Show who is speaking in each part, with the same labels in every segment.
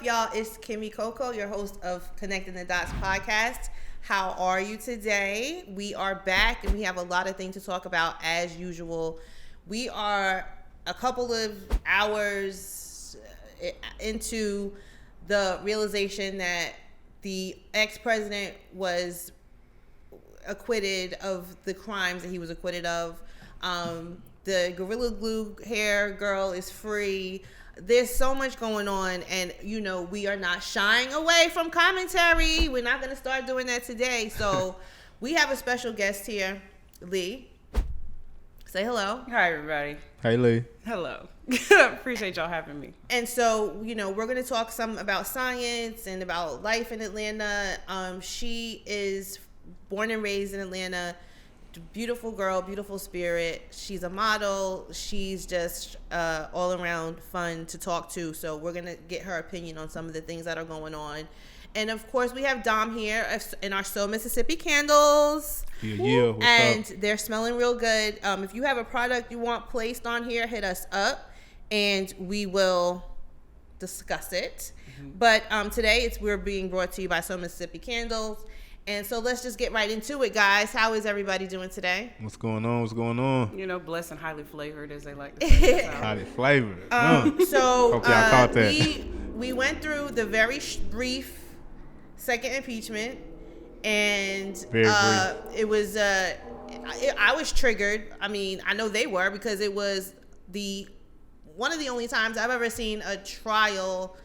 Speaker 1: up, y'all? It's Kymmy Coco, your host of Connecting the Dots podcast. How are you today? We are back, and we have a lot of things to talk about as usual. We are a couple of hours into the realization that the ex-president was acquitted of the crimes that he was acquitted of. The Gorilla Glue hair girl is free. There's so much going on, and we are not shying away from commentary. We're not going to start doing that today. So we have a special guest here, Leigh. Say hello.
Speaker 2: Hi, everybody.
Speaker 3: Hey, Leigh.
Speaker 2: Hello. Appreciate y'all having me.
Speaker 1: And so, we're going to talk some about science and about life in Atlanta. She is born and raised in Atlanta. Beautiful girl, beautiful spirit. She's a model. She's just all around fun to talk to. So we're going to get her opinion on some of the things that are going on. And of course, we have Dom here in our So Mississippi candles.
Speaker 3: Yeah, what's
Speaker 1: and
Speaker 3: up?
Speaker 1: They're smelling real good. If you have a product you want placed on here, hit us up and we will discuss it. Mm-hmm. But today we're being brought to you by So Mississippi Candles. And so let's just get right into it, guys. How is everybody doing today?
Speaker 3: What's going on? What's going on?
Speaker 2: Blessed and highly flavored, as they like to say.
Speaker 3: Highly flavored.
Speaker 1: So
Speaker 3: hope y'all caught that.
Speaker 1: We went through the very brief second impeachment, and
Speaker 3: very brief.
Speaker 1: It was I was triggered. I mean, I know they were, because it was one of the only times I've ever seen a trial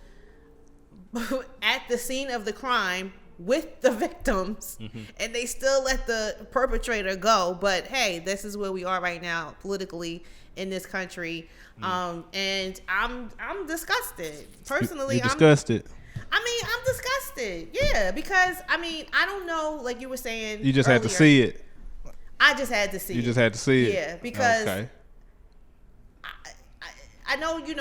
Speaker 1: at the scene of the crime with the victims, and they still let the perpetrator go. But hey, this is where we are right now politically in this country. And I'm disgusted personally.
Speaker 3: You disgusted?
Speaker 1: I'm disgusted. Yeah, because I don't know, like you were saying,
Speaker 3: you just
Speaker 1: earlier,
Speaker 3: had to see it.
Speaker 1: I just had to see it.
Speaker 3: You just had to see it.
Speaker 1: Yeah, because
Speaker 3: okay.
Speaker 1: I know, you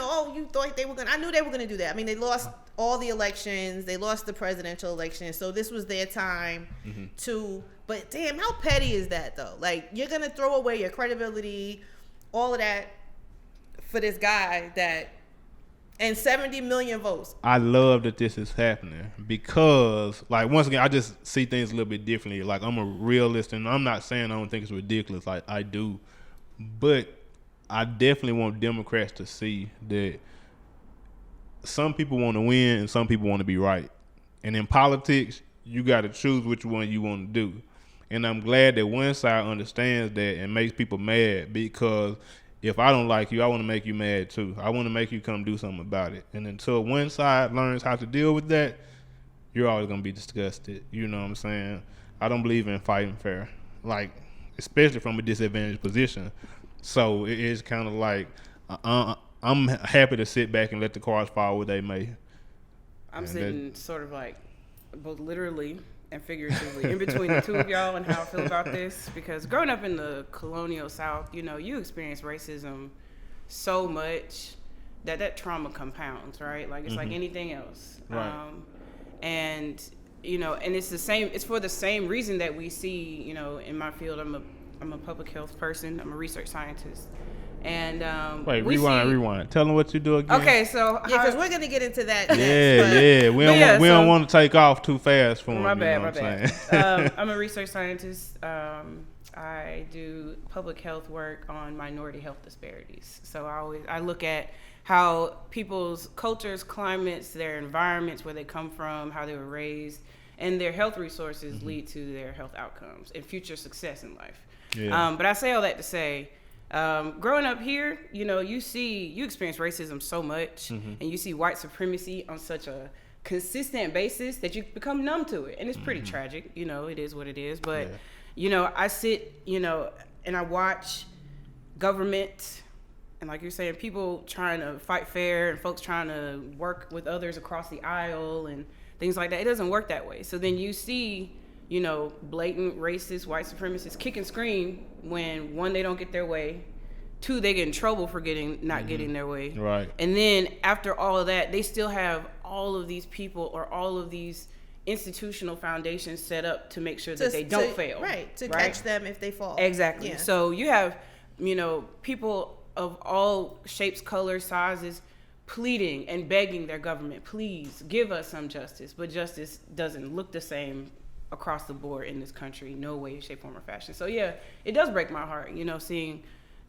Speaker 1: thought they were I knew they were gonna do that. I mean, they lost all the elections. They lost the presidential election. So this was their time but damn, how petty is that though? Like, you're gonna throw away your credibility, all of that for this guy and 70 million votes.
Speaker 3: I love that this is happening because, like, once again, I just see things a little bit differently. Like, I'm a realist, and I'm not saying I don't think it's ridiculous. Like, I do. But I definitely want Democrats to see that some people want to win and some people want to be right. And in politics, you got to choose which one you want to do. And I'm glad that one side understands that and makes people mad, because if I don't like you, I want to make you mad too. I want to make you come do something about it. And until one side learns how to deal with that, you're always going to be disgusted. You know what I'm saying? I don't believe in fighting fair, like, especially from a disadvantaged position. So it is kind of like I'm happy to sit back and let the cards fall where they may.
Speaker 2: I'm sitting sort of like both literally and figuratively in between the two of y'all and how I feel about this, because growing up in the colonial South, you experience racism so much that trauma compounds, right? Like, it's like anything else.
Speaker 3: Right.
Speaker 2: And it's the same. It's for the same reason that we see, in my field, I'm a public health person. I'm a research scientist. And
Speaker 3: wait, rewind. Tell them what you do again.
Speaker 2: Okay, so
Speaker 1: because we're gonna get into that next.
Speaker 3: Yeah. We don't want to take off too fast for them.
Speaker 2: My bad. I'm a research scientist. I do public health work on minority health disparities. So I look at how people's cultures, climates, their environments, where they come from, how they were raised, and their health resources lead to their health outcomes and future success in life. Yeah. But I say all that to say, growing up here, you experience racism so much, and you see white supremacy on such a consistent basis that you become numb to it. And it's pretty tragic. It is what it is. But, I sit, and I watch government, and like you're saying, people trying to fight fair and folks trying to work with others across the aisle and things like that. It doesn't work that way. So then you see, blatant racist white supremacists kick and scream when, one, they don't get their way, two, they get in trouble for not getting their way.
Speaker 3: Right.
Speaker 2: And then after all of that, they still have all of these people or all of these institutional foundations set up to make sure that they don't fail.
Speaker 1: Right. To catch them if they fall.
Speaker 2: Exactly.
Speaker 1: Yeah.
Speaker 2: So you have, people of all shapes, colors, sizes, pleading and begging their government, please give us some justice. But justice doesn't look the same across the board in this country, no way, shape, form, or fashion. So yeah, it does break my heart, seeing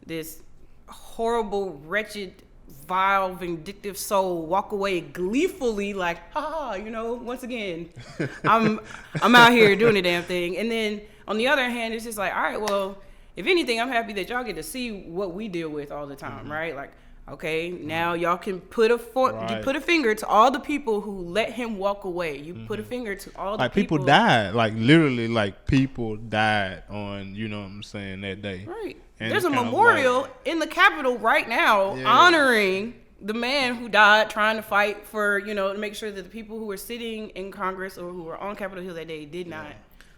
Speaker 2: this horrible, wretched, vile, vindictive soul walk away gleefully like, once again, I'm out here doing the damn thing. And then on the other hand, it's just like, all right, well, if anything, I'm happy that y'all get to see what we deal with all the time, right? Like, okay, now y'all can put a finger to all the people who let him walk away. You put a finger to all the
Speaker 3: people died, like literally, like people died on, that day.
Speaker 2: Right. And there's a memorial in the Capitol right now honoring the man who died trying to fight for, to make sure that the people who were sitting in Congress or who were on Capitol Hill that day did not,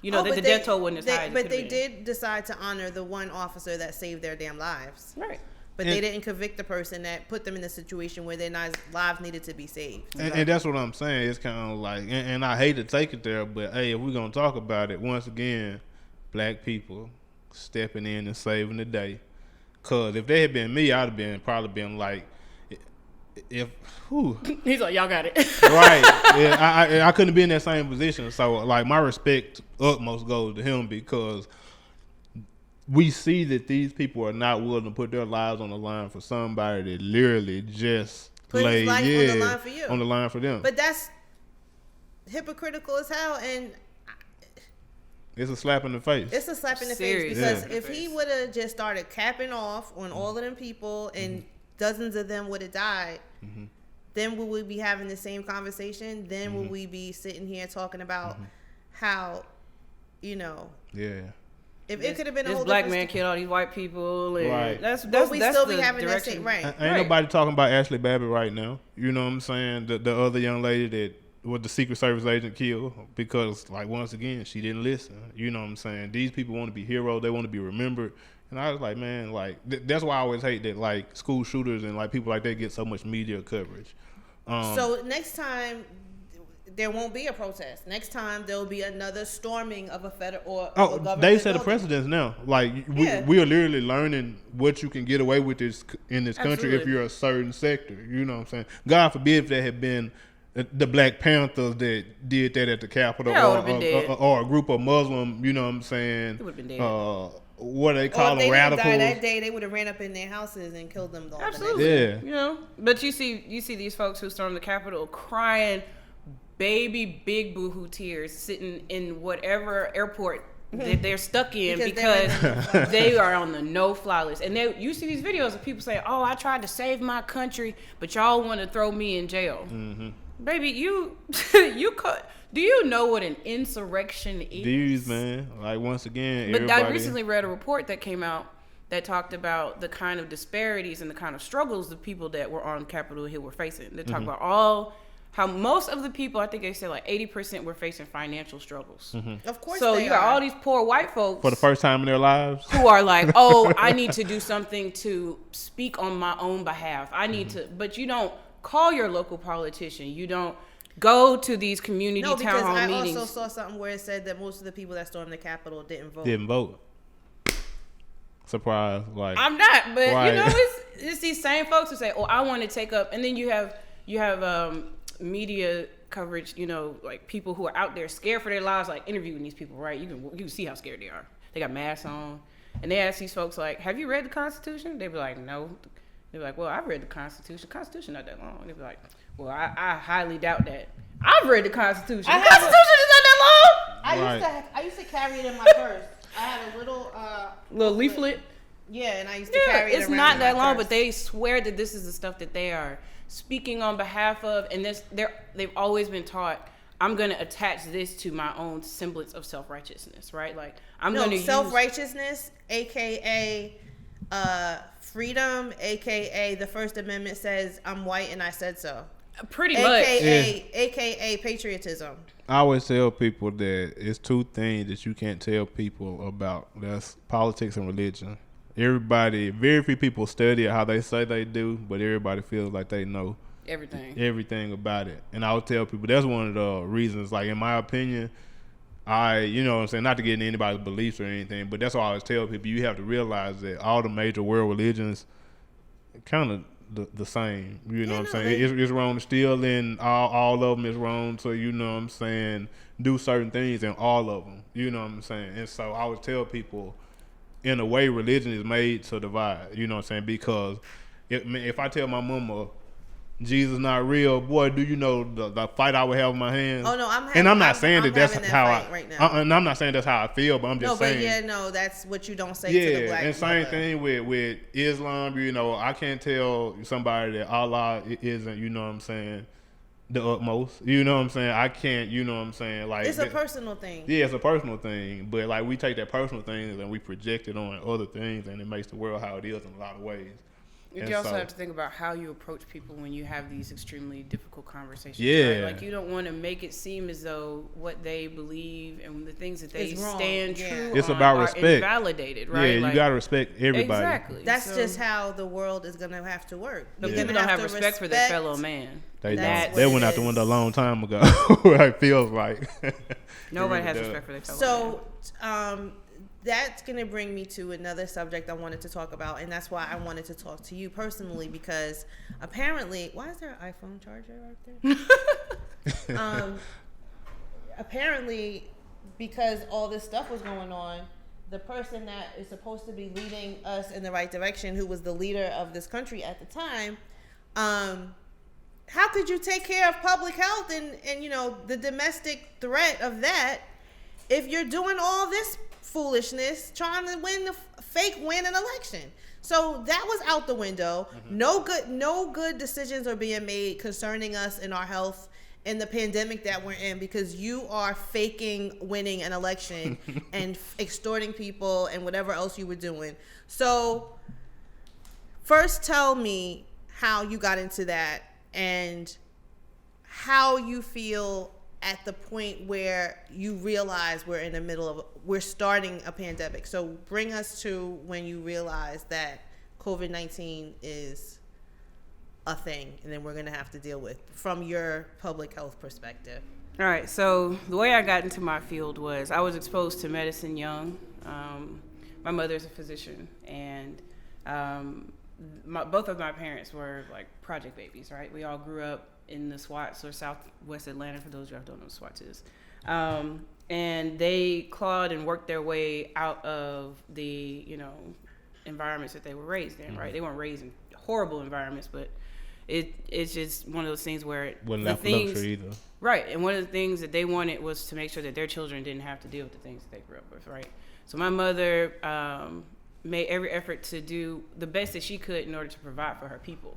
Speaker 2: that the death toll wasn't as high as it
Speaker 1: But they
Speaker 2: been.
Speaker 1: did decide to honor the one officer that saved their damn lives.
Speaker 2: Right.
Speaker 1: But they didn't convict the person that put them in a situation where their lives needed to be saved.
Speaker 3: And that's what I'm saying. It's kind of like, and I hate to take it there, but hey, if we're going to talk about it, once again, black people stepping in and saving the day. Because if they had been me, I'd have probably been like,
Speaker 2: He's like, y'all got it.
Speaker 3: Right. Yeah, I couldn't be in that same position. So, like, my respect utmost goes to him because we see that these people are not willing to put their lives on the line for somebody that literally just
Speaker 1: put his life on the line for you.
Speaker 3: On the line for them.
Speaker 1: But that's hypocritical as hell, and
Speaker 3: it's a slap in the face.
Speaker 1: It's a slap in the face because if he would have just started capping off on all of them people and dozens of them would have died, then will we be having the same conversation? Then will we be sitting here talking about how, if it could have been a whole
Speaker 2: black man killed all these white people, and
Speaker 3: right.
Speaker 2: that's
Speaker 1: we still be having that same right.
Speaker 3: Ain't nobody talking about Ashley Babbitt right now. You know what I'm saying? The other young lady that was the Secret Service agent killed because, like, once again, she didn't listen. You know what I'm saying? These people want to be heroes. They want to be remembered. And I was like, man, like that's why I always hate that, like, school shooters and like people like that get so much media coverage.
Speaker 1: So next time, there won't be a protest. Next time there will be another storming of a federal or a government
Speaker 3: they set a
Speaker 1: building.
Speaker 3: precedence now. Like we are literally learning what you can get away with in this country if you're a certain sector. You know what I'm saying? God forbid if there had been the Black Panthers that did that at the Capitol, or a group of Muslim. You know what I'm saying?
Speaker 2: It would have been dead.
Speaker 3: What they call them, radicals.
Speaker 1: If they that day, they would have ran up in their houses and killed them.
Speaker 2: Absolutely. Yeah. But you see these folks who stormed the Capitol crying baby big boohoo tears sitting in whatever airport that they're stuck in because they are on the no-fly list. And you see these videos of people saying, oh, I tried to save my country, but y'all want to throw me in jail. Baby, you do you know what an insurrection is?
Speaker 3: These, man, like, once again,
Speaker 2: but I recently read a report that came out that talked about the kind of disparities and the kind of struggles the people that were on Capitol Hill were facing. They talk about how most of the people, I think they said like 80% were facing financial struggles.
Speaker 1: Of course.
Speaker 2: So you got all these poor white folks
Speaker 3: for the first time in their lives
Speaker 2: who are like, oh, I need to do something to speak on my own behalf. I need to, but you don't call your local politician. You don't go to these community town hall meetings.
Speaker 1: I also saw something where it said that most of the people that stormed the Capitol didn't vote.
Speaker 3: Surprise! Like,
Speaker 2: I'm not, but it's these same folks who say, "Oh, I want to take up," and then you have media coverage. Like people who are out there scared for their lives, like interviewing these people. Right? You can see how scared they are. They got masks on, and they ask these folks like, "Have you read the Constitution?" They be like, "No." They're like, "Well, I've read the Constitution. Constitution not that long." They be like, "Well, I highly doubt that. I've read the Constitution. The Constitution is not that long."
Speaker 1: I used to carry it in my purse. I had a little
Speaker 2: leaflet.
Speaker 1: Yeah, and I used to carry it around.
Speaker 2: It's not that long, but they swear that this is the stuff that they are speaking on behalf of, and they've always been taught, I'm going to attach this to my own semblance of self-righteousness, right? Like, I'm going to use
Speaker 1: self-righteousness, aka freedom, aka the First Amendment says I'm white and I said so.
Speaker 2: Pretty much.
Speaker 1: AKA patriotism.
Speaker 3: I always tell people that it's two things that you can't tell people about. That's politics and religion. Very few people study it how they say they do, but everybody feels like they know everything about it. And I would tell people that's one of the reasons, like, in my opinion, you know what I'm saying, not to get into anybody's beliefs or anything, but that's why I always tell people, you have to realize that all the major world religions kind of the same. You know
Speaker 1: Yeah,
Speaker 3: what I'm
Speaker 1: no,
Speaker 3: saying? It's wrong to steal, and all of them is wrong. So you know what I'm saying? Do certain things in all of them. You know what I'm saying? And so I would tell people, in a way, religion is made to divide. You know what I'm saying? Because if I tell my mama Jesus not real, boy, do you know the fight I would have in my hands?
Speaker 1: Oh no,
Speaker 3: I'm not saying that that's how
Speaker 1: right now.
Speaker 3: and I'm not saying that's how I feel, but I'm just saying.
Speaker 1: No, but no, that's what you don't say
Speaker 3: Yeah,
Speaker 1: to the black
Speaker 3: and same
Speaker 1: mother.
Speaker 3: thing with Islam. You know, I can't tell somebody that Allah isn't. You know what I'm saying? The utmost. You know what I'm saying? I can't. You know what I'm saying? Like
Speaker 1: it's a personal thing.
Speaker 3: Yeah, it's a personal thing, but like we take that personal thing and we project it on other things, and it makes the world how it is in a lot of ways.
Speaker 2: You also have to think about how you approach people when you have these extremely difficult conversations.
Speaker 3: Yeah.
Speaker 2: Right? Like, you don't want to make it seem as though what they believe and the things that they stand true
Speaker 3: it's
Speaker 2: on
Speaker 3: about
Speaker 2: are
Speaker 3: respect.
Speaker 2: Invalidated, right?
Speaker 3: Yeah,
Speaker 2: like,
Speaker 3: you got to respect everybody.
Speaker 2: Exactly.
Speaker 1: That's just how the world is going to have to work.
Speaker 2: But people don't have respect for their fellow man.
Speaker 3: They went out the window a long time ago. It feels like.
Speaker 2: Nobody has respect for their fellow man.
Speaker 1: So, that's going to bring me to another subject I wanted to talk about, and that's why I wanted to talk to you personally, because apparently, why is there an iPhone charger right there? Apparently, because all this stuff was going on, the person that is supposed to be leading us in the right direction, who was the leader of this country at the time, how could you take care of public health and you know, the domestic threat of that if you're doing all this foolishness trying to win an election? So that was out the window. Mm-hmm. No good decisions are being made concerning us and our health in the pandemic that we're in, because you are faking winning an election and extorting people and whatever else you were doing. So first tell me how you got into that and how you feel at the point where you realize we're starting a pandemic. So bring us to when you realize that COVID-19 is a thing and then we're going to have to deal with from your public health perspective.
Speaker 2: All right. So the way I got into my field was I was exposed to medicine young. My mother's a physician, and both of my parents were like project babies, right? We all grew up in the SWATs, or Southwest Atlanta, for those of you who don't know what SWATs is. And they clawed and worked their way out of the, you know, environments that they were raised in, right? They weren't raised in horrible environments, but it's just one of those things where
Speaker 3: wasn't that luxury either.
Speaker 2: Right, and one of the things that they wanted was to make sure that their children didn't have to deal with the things that they grew up with, right? So my mother made every effort to do the best that she could in order to provide for her people.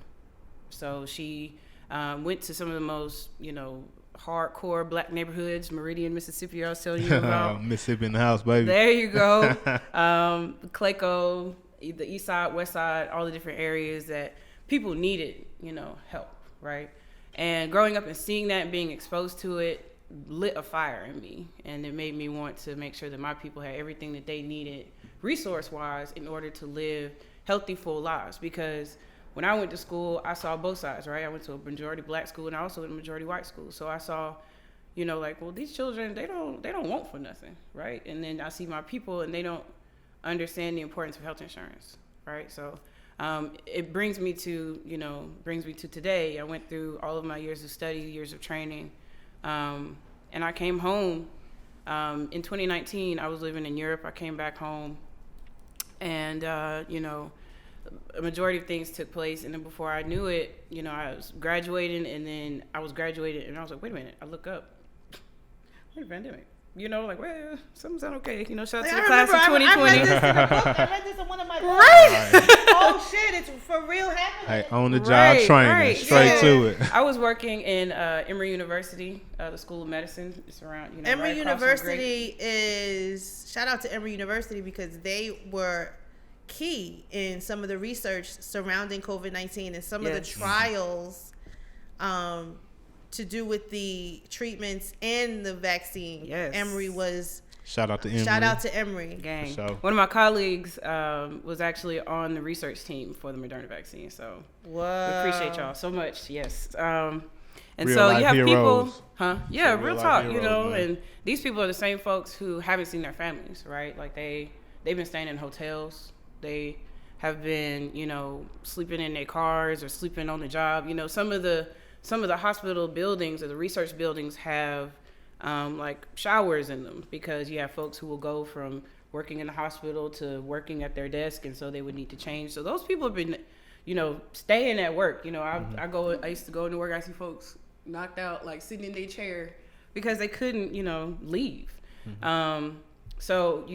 Speaker 2: So she went to some of the most, you know, hardcore black neighborhoods, Meridian, Mississippi, I was telling you about.
Speaker 3: Mississippi in the house, baby.
Speaker 2: There you go. Clayco, the east side, west side, all the different areas that people needed, you know, help, right? And growing up and seeing that and being exposed to it lit a fire in me. And it made me want to make sure that my people had everything that they needed resource-wise in order to live healthy, full lives. Because when I went to school, I saw both sides, right? I went to a majority black school and I also went to a majority white school. So I saw, you know, like, well, these children, they don't want for nothing, right? And then I see my people and they don't understand the importance of health insurance, right? So it brings me to today. I went through all of my years of study, years of training, and I came home. In 2019, I was living in Europe. I came back home, and you know, a majority of things took place. And then before I knew it, you know, I was graduating, and then I was graduated, and I was like, wait a minute. I look up, wait, pandemic. You know, like, well, something's not okay. You know, shout out to the class of 2020.
Speaker 1: I read this in a book. I read this in one of my books.
Speaker 2: Right.
Speaker 1: Oh, shit, it's for real happening.
Speaker 3: Hey, on the job training, straight to it.
Speaker 2: I was working in Emory University, the School of Medicine. It's around, you know,
Speaker 1: Emory
Speaker 2: right
Speaker 1: University is, shout out to Emory University, because they were key in some of the research surrounding COVID-19 and some of the trials to do with the treatments and the vaccine.
Speaker 2: Yes.
Speaker 1: Emory was.
Speaker 3: Shout out to Emory.
Speaker 1: Shout out to Emory.
Speaker 2: Gang.
Speaker 3: Sure.
Speaker 2: One of my colleagues was actually on the research team for the Moderna vaccine. So we appreciate y'all so much. Yes. And
Speaker 3: real
Speaker 2: so you have
Speaker 3: heroes.
Speaker 2: people, yeah, real talk,
Speaker 3: heroes,
Speaker 2: you know,
Speaker 3: man.
Speaker 2: and these people are the same folks who haven't seen their families, right? Like they've been staying in hotels. They have been, sleeping in their cars or sleeping on the job. Some of the hospital buildings or the research buildings have like showers in them, because you have folks who will go from working in the hospital to working at their desk, and so they would need to change. So those people have been, staying at work. I used to go into work, I see folks knocked out, like sitting in their chair because they couldn't, leave. So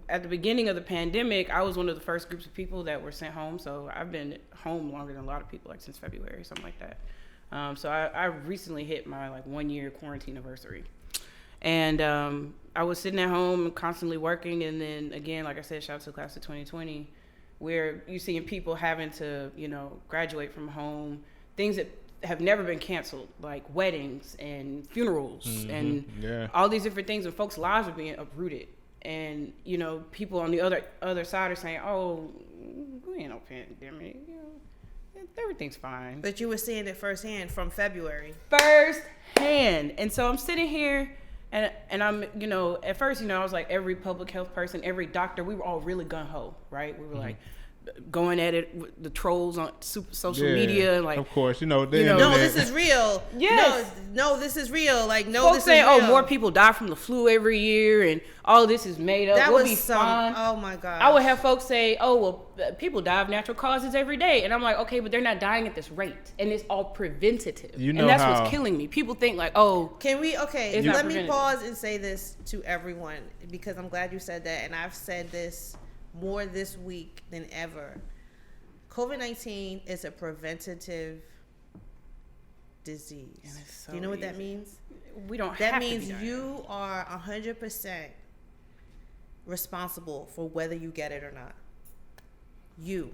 Speaker 2: at the beginning of the pandemic, I was one of the first groups of people that were sent home. So I've been home longer than a lot of people, like since February, something like that. So I recently hit my 1 year quarantine anniversary, and I was sitting at home constantly working. And then again, like I said, shout out to the class of 2020, where you're seeing people having to, graduate from home, things that have never been canceled, like weddings and funerals and all these different things, and folks' lives are being uprooted. And people on the other side are saying, "Oh, we ain't no pandemic, everything's fine."
Speaker 1: But you were seeing it firsthand from February.
Speaker 2: Firsthand. And so I'm sitting here, and I'm, at first, I was like every public health person, every doctor, we were all really gung-ho, right? We were like going at it with the trolls on social media, like,
Speaker 3: of course,
Speaker 1: no, this is real. Yes. No, this is real. Like, no,
Speaker 2: folks
Speaker 1: this
Speaker 2: saying,
Speaker 1: is real.
Speaker 2: more people die from the flu every year, and all this is made up.
Speaker 1: That
Speaker 2: we'll
Speaker 1: was
Speaker 2: be
Speaker 1: fine.
Speaker 2: fine.
Speaker 1: Oh my God.
Speaker 2: I would have folks say, people die of natural causes every day, and I'm like, okay, but they're not dying at this rate, and it's all preventative. And that's what's killing me. People think like,
Speaker 1: can we? Okay, let me pause and say this to everyone, because I'm glad you said that, and I've said this more this week than ever. COVID-19 is a preventative disease.
Speaker 2: So
Speaker 1: Do you know what that means?
Speaker 2: We don't
Speaker 1: that
Speaker 2: have
Speaker 1: means
Speaker 2: to be
Speaker 1: you are 100% responsible for whether you get it or not. You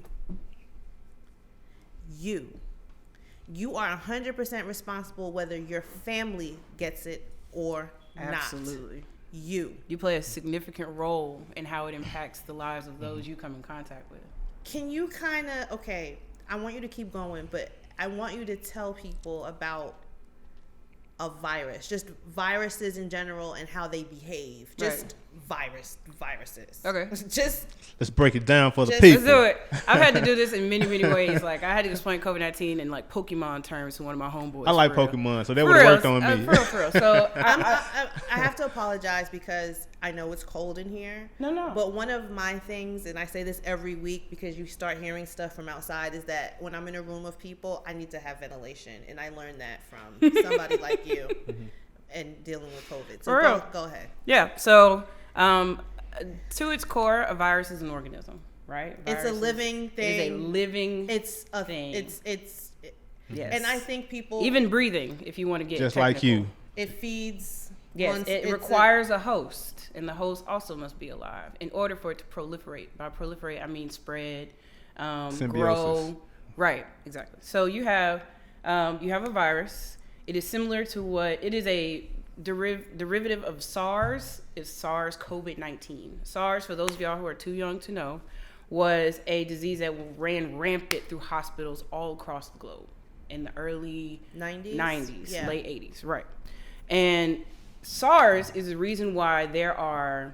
Speaker 1: are 100% responsible whether your family gets it or not.
Speaker 2: Absolutely.
Speaker 1: You
Speaker 2: play a significant role in how it impacts the lives of those you come in contact with.
Speaker 1: Can you I want you to keep going, but I want you to tell people about a virus, just viruses in general and how they behave. Just viruses.
Speaker 2: Okay.
Speaker 3: Let's break it down for the people.
Speaker 2: Let's do it. I've had to do this in many, many ways. Like, I had to explain COVID-19 in like Pokemon terms to one of my homeboys.
Speaker 3: I like Pokemon, so that would have worked on me.
Speaker 2: For real. So
Speaker 1: I have to apologize because I know it's cold in here.
Speaker 2: No.
Speaker 1: But one of my things, and I say this every week because you start hearing stuff from outside, is that when I'm in a room of people, I need to have ventilation. And I learned that from somebody like you and dealing with COVID. So go ahead.
Speaker 2: Yeah. So to its core, a virus is an organism, right?
Speaker 1: It's a living thing.
Speaker 2: It's a living
Speaker 1: thing. It's
Speaker 2: yes.
Speaker 1: And I think people,
Speaker 2: even breathing, if you want to get
Speaker 3: just
Speaker 2: technical,
Speaker 3: like you,
Speaker 1: it feeds.
Speaker 2: Yes, it requires a host, and the host also must be alive in order for it to proliferate. By proliferate, I mean spread, grow. Right, exactly. So you have a virus. It is similar to it is a derivative of SARS. Is SARS-CoV-19. SARS, for those of y'all who are too young to know, was a disease that ran rampant through hospitals all across the globe in the early 90s,
Speaker 1: yeah.
Speaker 2: Late 80s, right. And SARS is the reason why there are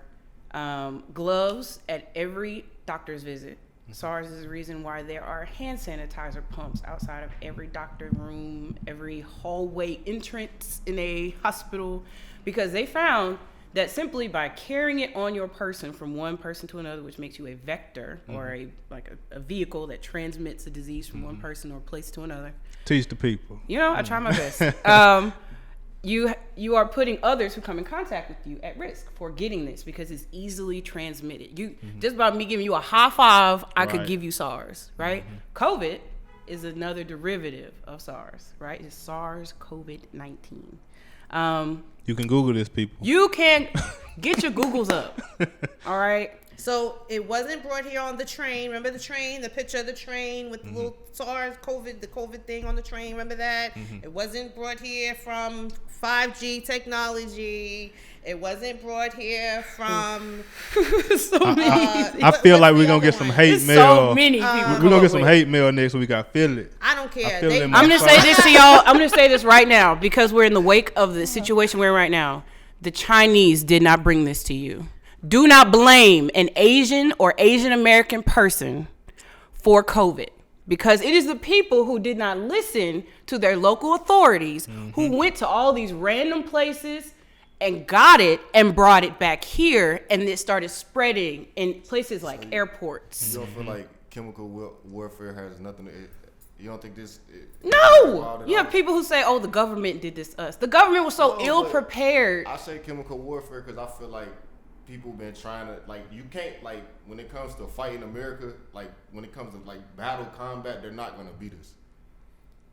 Speaker 2: gloves at every doctor's visit. SARS is the reason why there are hand sanitizer pumps outside of every doctor room, every hallway entrance in a hospital, because they found that simply by carrying it on your person from one person to another, which makes you a vector or a vehicle that transmits a disease from one person or place to another.
Speaker 3: Teach the people.
Speaker 2: I try my best. You are putting others who come in contact with you at risk for getting this, because it's easily transmitted. Just by me giving you a high five, I could give you SARS, right? COVID is another derivative of SARS, right? It's SARS-CoV-19.
Speaker 3: You can Google this, people.
Speaker 2: You can get your Googles up. All right.
Speaker 1: So it wasn't brought here on the train. Remember the train, the picture of the train with the little SARS-CoV, the COVID thing on the train. Remember that? It wasn't brought here from 5G technology. It wasn't brought here from.
Speaker 3: I feel like we're gonna get some hate mail.
Speaker 2: So many people.
Speaker 3: We're gonna get some hate mail next week. I feel it.
Speaker 1: I don't care.
Speaker 2: I'm gonna say this to y'all. I'm gonna say this right now, because we're in the wake of the situation we're in right now. The Chinese did not bring this to you. Do not blame an Asian or Asian American person for COVID. Because it is the people who did not listen to their local authorities who went to all these random places and got it and brought it back here, and it started spreading in places like airports.
Speaker 4: You don't feel like chemical warfare has nothing to... You don't think this...
Speaker 2: No! You have people who say, oh, the government did this to us. The government was so ill-prepared.
Speaker 4: I say chemical warfare because I feel like people been trying to, like, you can't, like, when it comes to fighting America, like, when it comes to, like, battle combat, they're not going to beat us.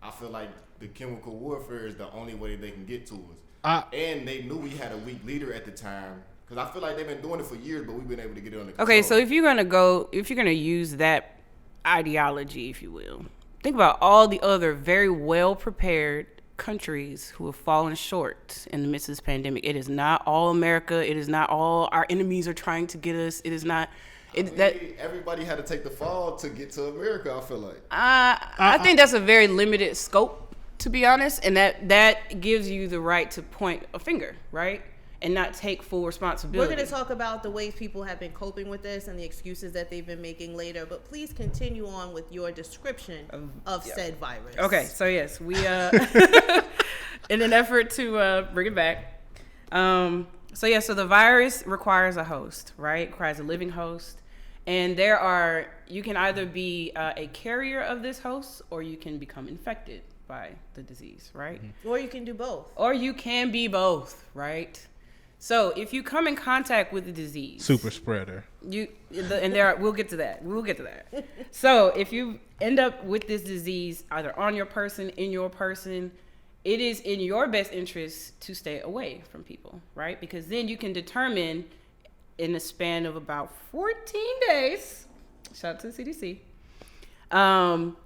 Speaker 4: I feel like the chemical warfare is the only way they can get to us. And they knew we had a weak leader at the time, because I feel like they've been doing it for years, but we've been able to get it under control.
Speaker 2: Okay, so if you're going to use that ideology, if you will, think about all the other very well-prepared countries who have fallen short in the midst of this pandemic. It is not all America. It is not all our enemies are trying to get us. It is not.
Speaker 4: Everybody had to take the fall to get to America, I feel like.
Speaker 2: I think that's a very limited scope, to be honest, and that gives you the right to point a finger, right? And not take full responsibility.
Speaker 1: We're going to talk about the ways people have been coping with this and the excuses that they've been making later, but please continue on with your description of said virus.
Speaker 2: Okay, so yes, we in an effort to bring it back. So the virus requires a host, right? It requires a living host. And you can either be a carrier of this host, or you can become infected by the disease, right?
Speaker 1: Mm-hmm. Or you can do both.
Speaker 2: Or you can be both, right? So if you come in contact with the disease,
Speaker 3: super spreader,
Speaker 2: we'll get to that. We'll get to that. So if you end up with this disease, either on your person, in your person, it is in your best interest to stay away from people, right? Because then you can determine in a span of about 14 days, shout out to the CDC,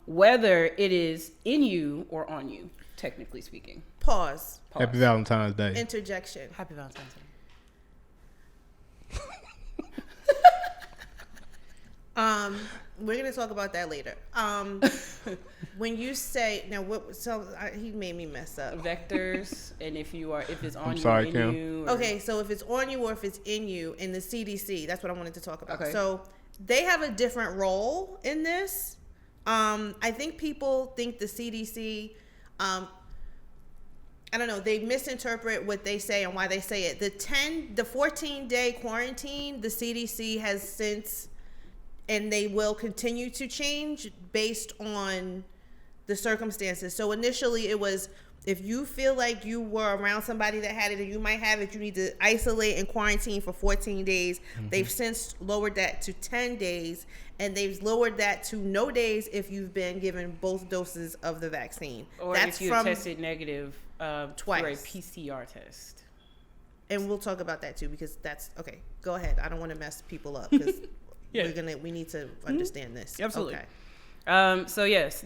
Speaker 2: whether it is in you or on you, technically speaking.
Speaker 1: Pause.
Speaker 3: Happy Valentine's Day.
Speaker 1: Interjection.
Speaker 2: Happy Valentine's Day.
Speaker 1: We're gonna talk about that later. When you say now, he made me mess up.
Speaker 2: Vectors, and if it's on
Speaker 3: Kim.
Speaker 2: you.
Speaker 1: Okay, so if it's on you or if it's in you, in the CDC, that's what I wanted to talk about.
Speaker 2: Okay.
Speaker 1: So they have a different role in this. I think people think the CDC. I don't know, they misinterpret what they say and why they say it. The 14-day quarantine, the CDC has since, and they will continue to change based on the circumstances. So initially it was, if you feel like you were around somebody that had it or you might have it, you need to isolate and quarantine for 14 days. Mm-hmm. They've since lowered that to 10 days, and they've lowered that to no days if you've been given both doses of the vaccine.
Speaker 2: Or
Speaker 1: that's
Speaker 2: if you tested negative
Speaker 1: twice.
Speaker 2: For a PCR test.
Speaker 1: And we'll talk about that too, because that's okay. Go ahead. I don't want to mess people up because we need to understand this.
Speaker 2: Absolutely.
Speaker 1: Okay.
Speaker 2: So yes,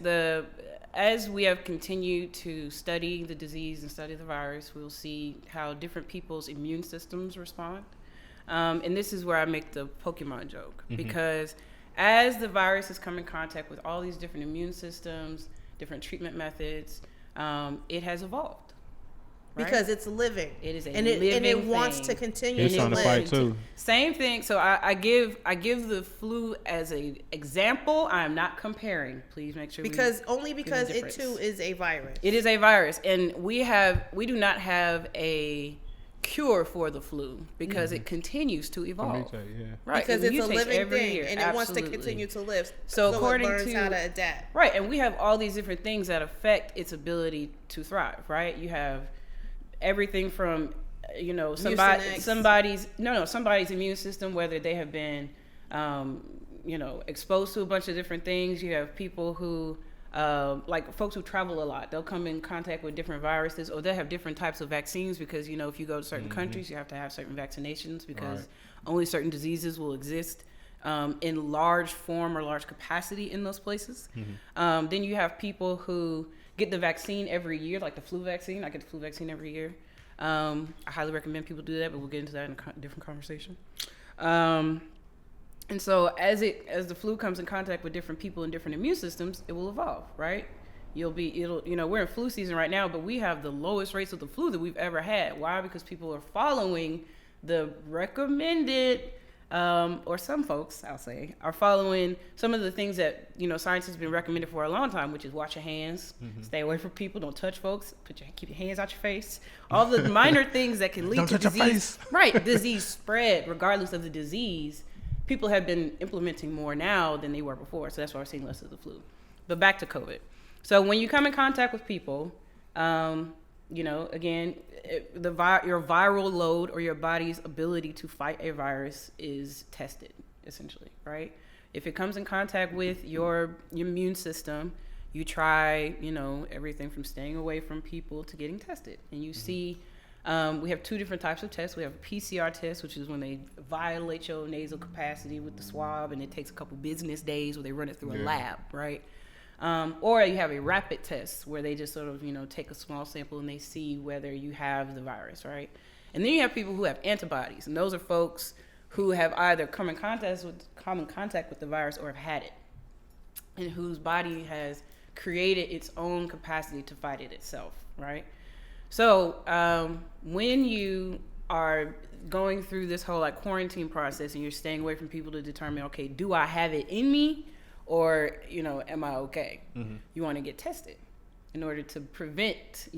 Speaker 2: as we have continued to study the disease and study the virus, we'll see how different people's immune systems respond. And this is where I make the Pokemon joke, because as the virus has come in contact with all these different immune systems, different treatment methods, it has evolved. Right?
Speaker 1: Because it's living.
Speaker 2: It is
Speaker 1: and it wants to continue to
Speaker 3: live. It's trying to fight too.
Speaker 2: Same thing. So I give the flu as an example. I am not comparing. Please make sure
Speaker 1: because it too is a virus.
Speaker 2: It is a virus, and we do not have a cure for the flu because it continues to evolve.
Speaker 1: Right, because it's a living thing and it wants to continue to live. So
Speaker 2: according
Speaker 1: it learns
Speaker 2: to
Speaker 1: how to adapt.
Speaker 2: Right, and we have all these different things that affect its ability to thrive. Right, you have everything from somebody's immune system, whether they have been exposed to a bunch of different things. You have people who like folks who travel a lot, they'll come in contact with different viruses, or they'll have different types of vaccines because if you go to certain countries, you have to have certain vaccinations because only certain diseases will exist in large form or large capacity in those places. Then you have people who get the vaccine every year, like the flu vaccine. I get the flu vaccine every year. I highly recommend people do that, but we'll get into that in a different conversation. And so as the flu comes in contact with different people and different immune systems, it will evolve, right? We're in flu season right now, but we have the lowest rates of the flu that we've ever had. Why? Because people are following the recommended or some folks, I'll say, are following some of the things that, science has been recommended for a long time, which is wash your hands, stay away from people, don't touch folks, keep your hands out your face. All the minor things that can lead to disease. Right, disease spread, regardless of the disease. People have been implementing more now than they were before, so that's why we're seeing less of the flu. But back to COVID. So when you come in contact with people, again, your viral load or your body's ability to fight a virus is tested, essentially, right? If it comes in contact with your immune system, you try, everything from staying away from people to getting tested. And you see, we have two different types of tests. We have a Pcr test, which is when they violate your nasal capacity with the swab, and it takes a couple business days where they run it through a lab, right? Or you have a rapid test where they just sort of, take a small sample and they see whether you have the virus, right? And then you have people who have antibodies, and those are folks who have either come in contact with the virus or have had it, and whose body has created its own capacity to fight it itself, right? So when you are going through this whole quarantine process and you're staying away from people to determine, okay, do I have it in me? Or, am I okay? Mm-hmm. You want to get tested in order to prevent,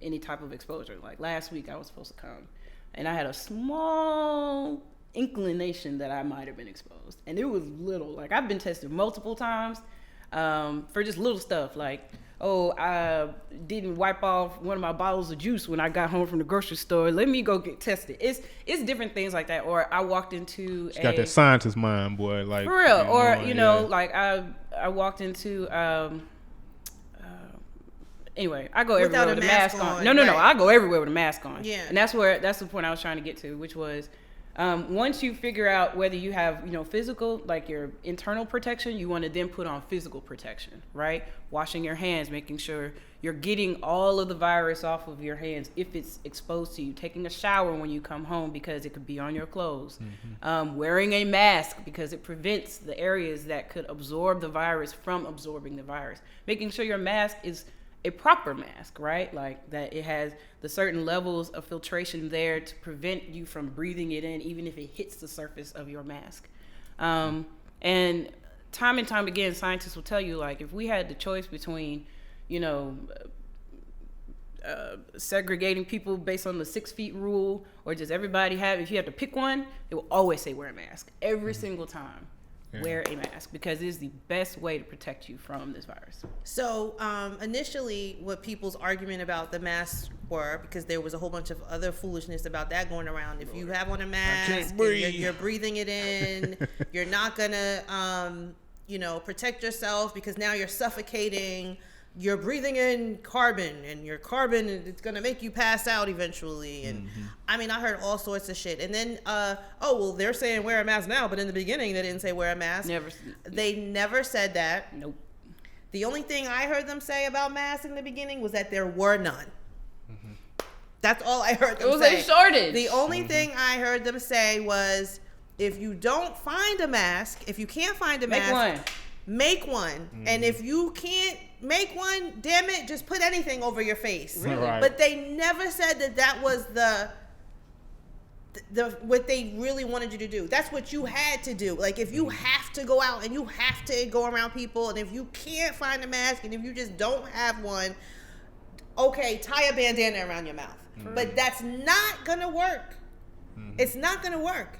Speaker 2: any type of exposure. Like last week I was supposed to come and I had a small inclination that I might have been exposed. And it was little. I've been tested multiple times for just little stuff I didn't wipe off one of my bottles of juice when I got home from the grocery store. Let me go get tested. It's different things like that. Or I walked into
Speaker 3: got that scientist mind, boy.
Speaker 2: For real. Or, I walked into, anyway, I go everywhere with a mask on. No, I go everywhere with a mask on.
Speaker 1: Yeah.
Speaker 2: And that's the point I was trying to get to, which was, once you figure out whether you have, physical, your internal protection, you want to then put on physical protection, right? Washing your hands, making sure you're getting all of the virus off of your hands if it's exposed to you. Taking a shower when you come home because it could be on your clothes. Mm-hmm. Wearing a mask because it prevents the areas that could absorb the virus from absorbing the virus. Making sure your mask is a proper mask, right? That it has the certain levels of filtration there to prevent you from breathing it in, even if it hits the surface of your mask. And time again, scientists will tell you, if we had the choice between, segregating people based on the 6 feet rule or just everybody if you have to pick one, it will always say wear a mask every single time. Yeah. Wear a mask because it is the best way to protect you from this virus.
Speaker 1: So initially what people's argument about the masks were, because there was a whole bunch of other foolishness about that going around. If you have on a mask, you're breathing it in, you're not gonna protect yourself because now you're suffocating. You're breathing in carbon, and your carbon, it's going to make you pass out eventually. And I heard all sorts of shit. And then, they're saying wear a mask now, but in the beginning they didn't say wear a mask. They never said that.
Speaker 2: Nope.
Speaker 1: The only thing I heard them say about masks in the beginning was that there were none. Mm-hmm. That's all I heard them say.
Speaker 2: It was a shortage.
Speaker 1: The only thing I heard them say was, if you don't find a mask, if you can't find a mask, make one. Mm-hmm. And if you can't make one, damn it, just put anything over your face.
Speaker 2: Really?
Speaker 3: Right.
Speaker 1: But they never said that was the what they really wanted you to do. That's what you had to do. If you have to go out and you have to go around people, and if you can't find a mask, and if you just don't have one, okay, tie a bandana around your mouth. Mm-hmm. But that's not gonna work. Mm-hmm. It's not gonna work.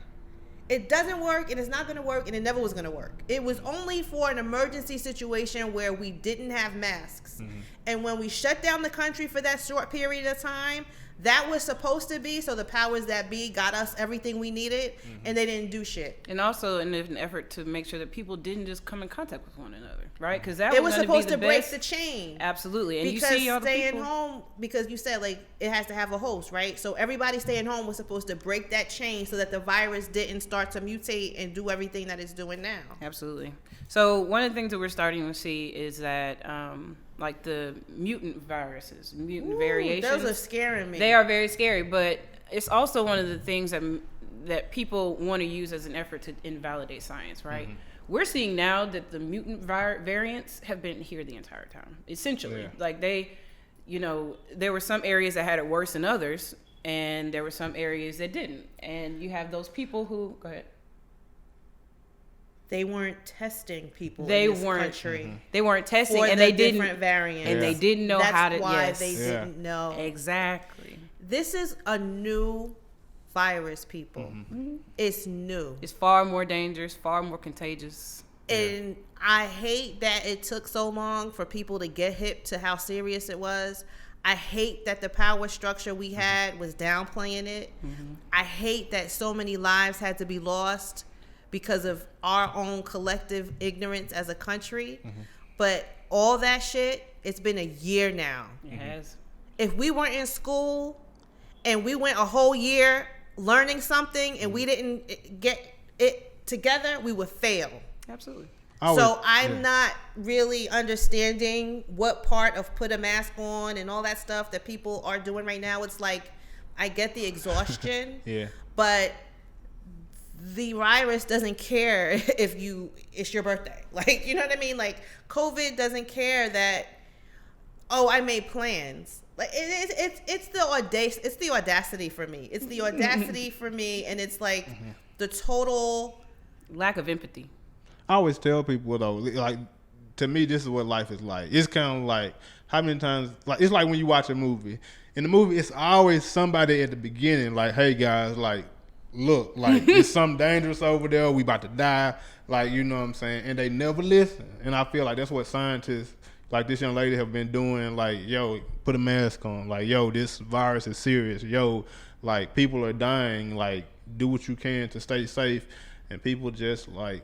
Speaker 1: It doesn't work, and it's not going to work, and it never was going to work. It was only for an emergency situation where we didn't have masks. Mm-hmm. And when we shut down the country for that short period of time, that was supposed to be so the powers that be got us everything we needed, and they didn't do shit.
Speaker 2: And also in an effort to make sure that people didn't just come in contact with one another, right? Because that
Speaker 1: was supposed to break the chain.
Speaker 2: Absolutely. And
Speaker 1: because
Speaker 2: you see all the
Speaker 1: staying
Speaker 2: people
Speaker 1: home, because you said it has to have a host, right? So everybody staying home was supposed to break that chain so that the virus didn't start to mutate and do everything that it's doing now.
Speaker 2: Absolutely. So one of the things that we're starting to see is that the mutant viruses, variations.
Speaker 1: Those are scaring me.
Speaker 2: They are very scary, but it's also one of the things that people want to use as an effort to invalidate science, right? Mm-hmm. We're seeing now that the mutant variants have been here the entire time, essentially. Yeah. There were some areas that had it worse than others, and there were some areas that didn't. And you have those people who, go ahead.
Speaker 1: they weren't testing people
Speaker 2: They
Speaker 1: in this
Speaker 2: weren't.
Speaker 1: country.
Speaker 2: They weren't testing,
Speaker 1: For
Speaker 2: and
Speaker 1: the
Speaker 2: they didn't.
Speaker 1: different variants.
Speaker 2: And they didn't know
Speaker 1: That's
Speaker 2: how to.
Speaker 1: why
Speaker 2: Yes.
Speaker 1: they didn't know.
Speaker 2: Exactly.
Speaker 1: This is a new virus, people. It's new.
Speaker 2: It's far more dangerous, far more contagious.
Speaker 1: And I hate that it took so long for people to get hip to how serious it was. I hate that the power structure we had was downplaying it. I hate that so many lives had to be lost because of our own collective ignorance as a country. But all that shit, it's been a year now.
Speaker 2: It has.
Speaker 1: If we weren't in school and we went a whole year learning something and we didn't get it together, we would fail.
Speaker 2: Absolutely.
Speaker 1: So I'm not really understanding what part of put a mask on and all that stuff that people are doing right now. It's like, I get the exhaustion, but the virus doesn't care if it's your birthday. Like, you know what I mean? Like, COVID doesn't care that, I made plans. Like, it's the audacity for me. It's the audacity for me, and it's like the total
Speaker 2: lack of empathy.
Speaker 3: I always tell people though, like, to me, this is what life is like. It's kind of like, how many times, like, it's like when you watch a movie. In the movie, it's always somebody at the beginning, like, hey guys, like, look, like, there's something dangerous over there. We about to die. Like, you know what I'm saying? And they never listen. And I feel like that's what scientists, like this young lady, have been doing. Like, yo, put a mask on. Like, yo, this virus is serious. Yo, like, people are dying. Like, do what you can to stay safe. And people just, like,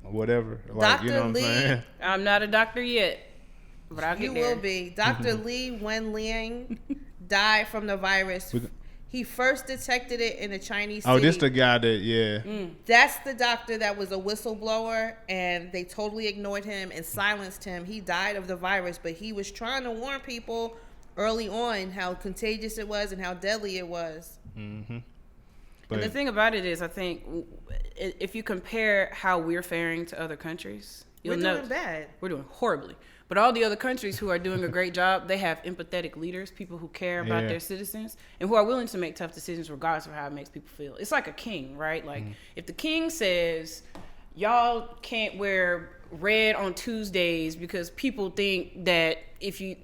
Speaker 3: whatever. Like,
Speaker 1: Dr.
Speaker 3: you know what I'm
Speaker 1: Leigh,
Speaker 3: saying?
Speaker 2: I'm not a doctor yet, but I'll get
Speaker 1: you
Speaker 2: there.
Speaker 1: will be. Dr. Leigh Wenliang died from the virus. He first detected it in a Chinese city.
Speaker 3: Oh, this the guy that,
Speaker 1: That's the doctor that was a whistleblower, and they totally ignored him and silenced him. He died of the virus, but he was trying to warn people early on how contagious it was and how deadly it was.
Speaker 2: And the thing about it is, I think if you compare how we're faring to other countries, you'll know
Speaker 1: doing bad.
Speaker 2: We're doing horribly. But all the other countries who are doing a great job, they have empathetic leaders, people who care about their citizens and who are willing to make tough decisions regardless of how it makes people feel. It's like a king, right? Like if the king says, y'all can't wear red on Tuesdays because people think that if you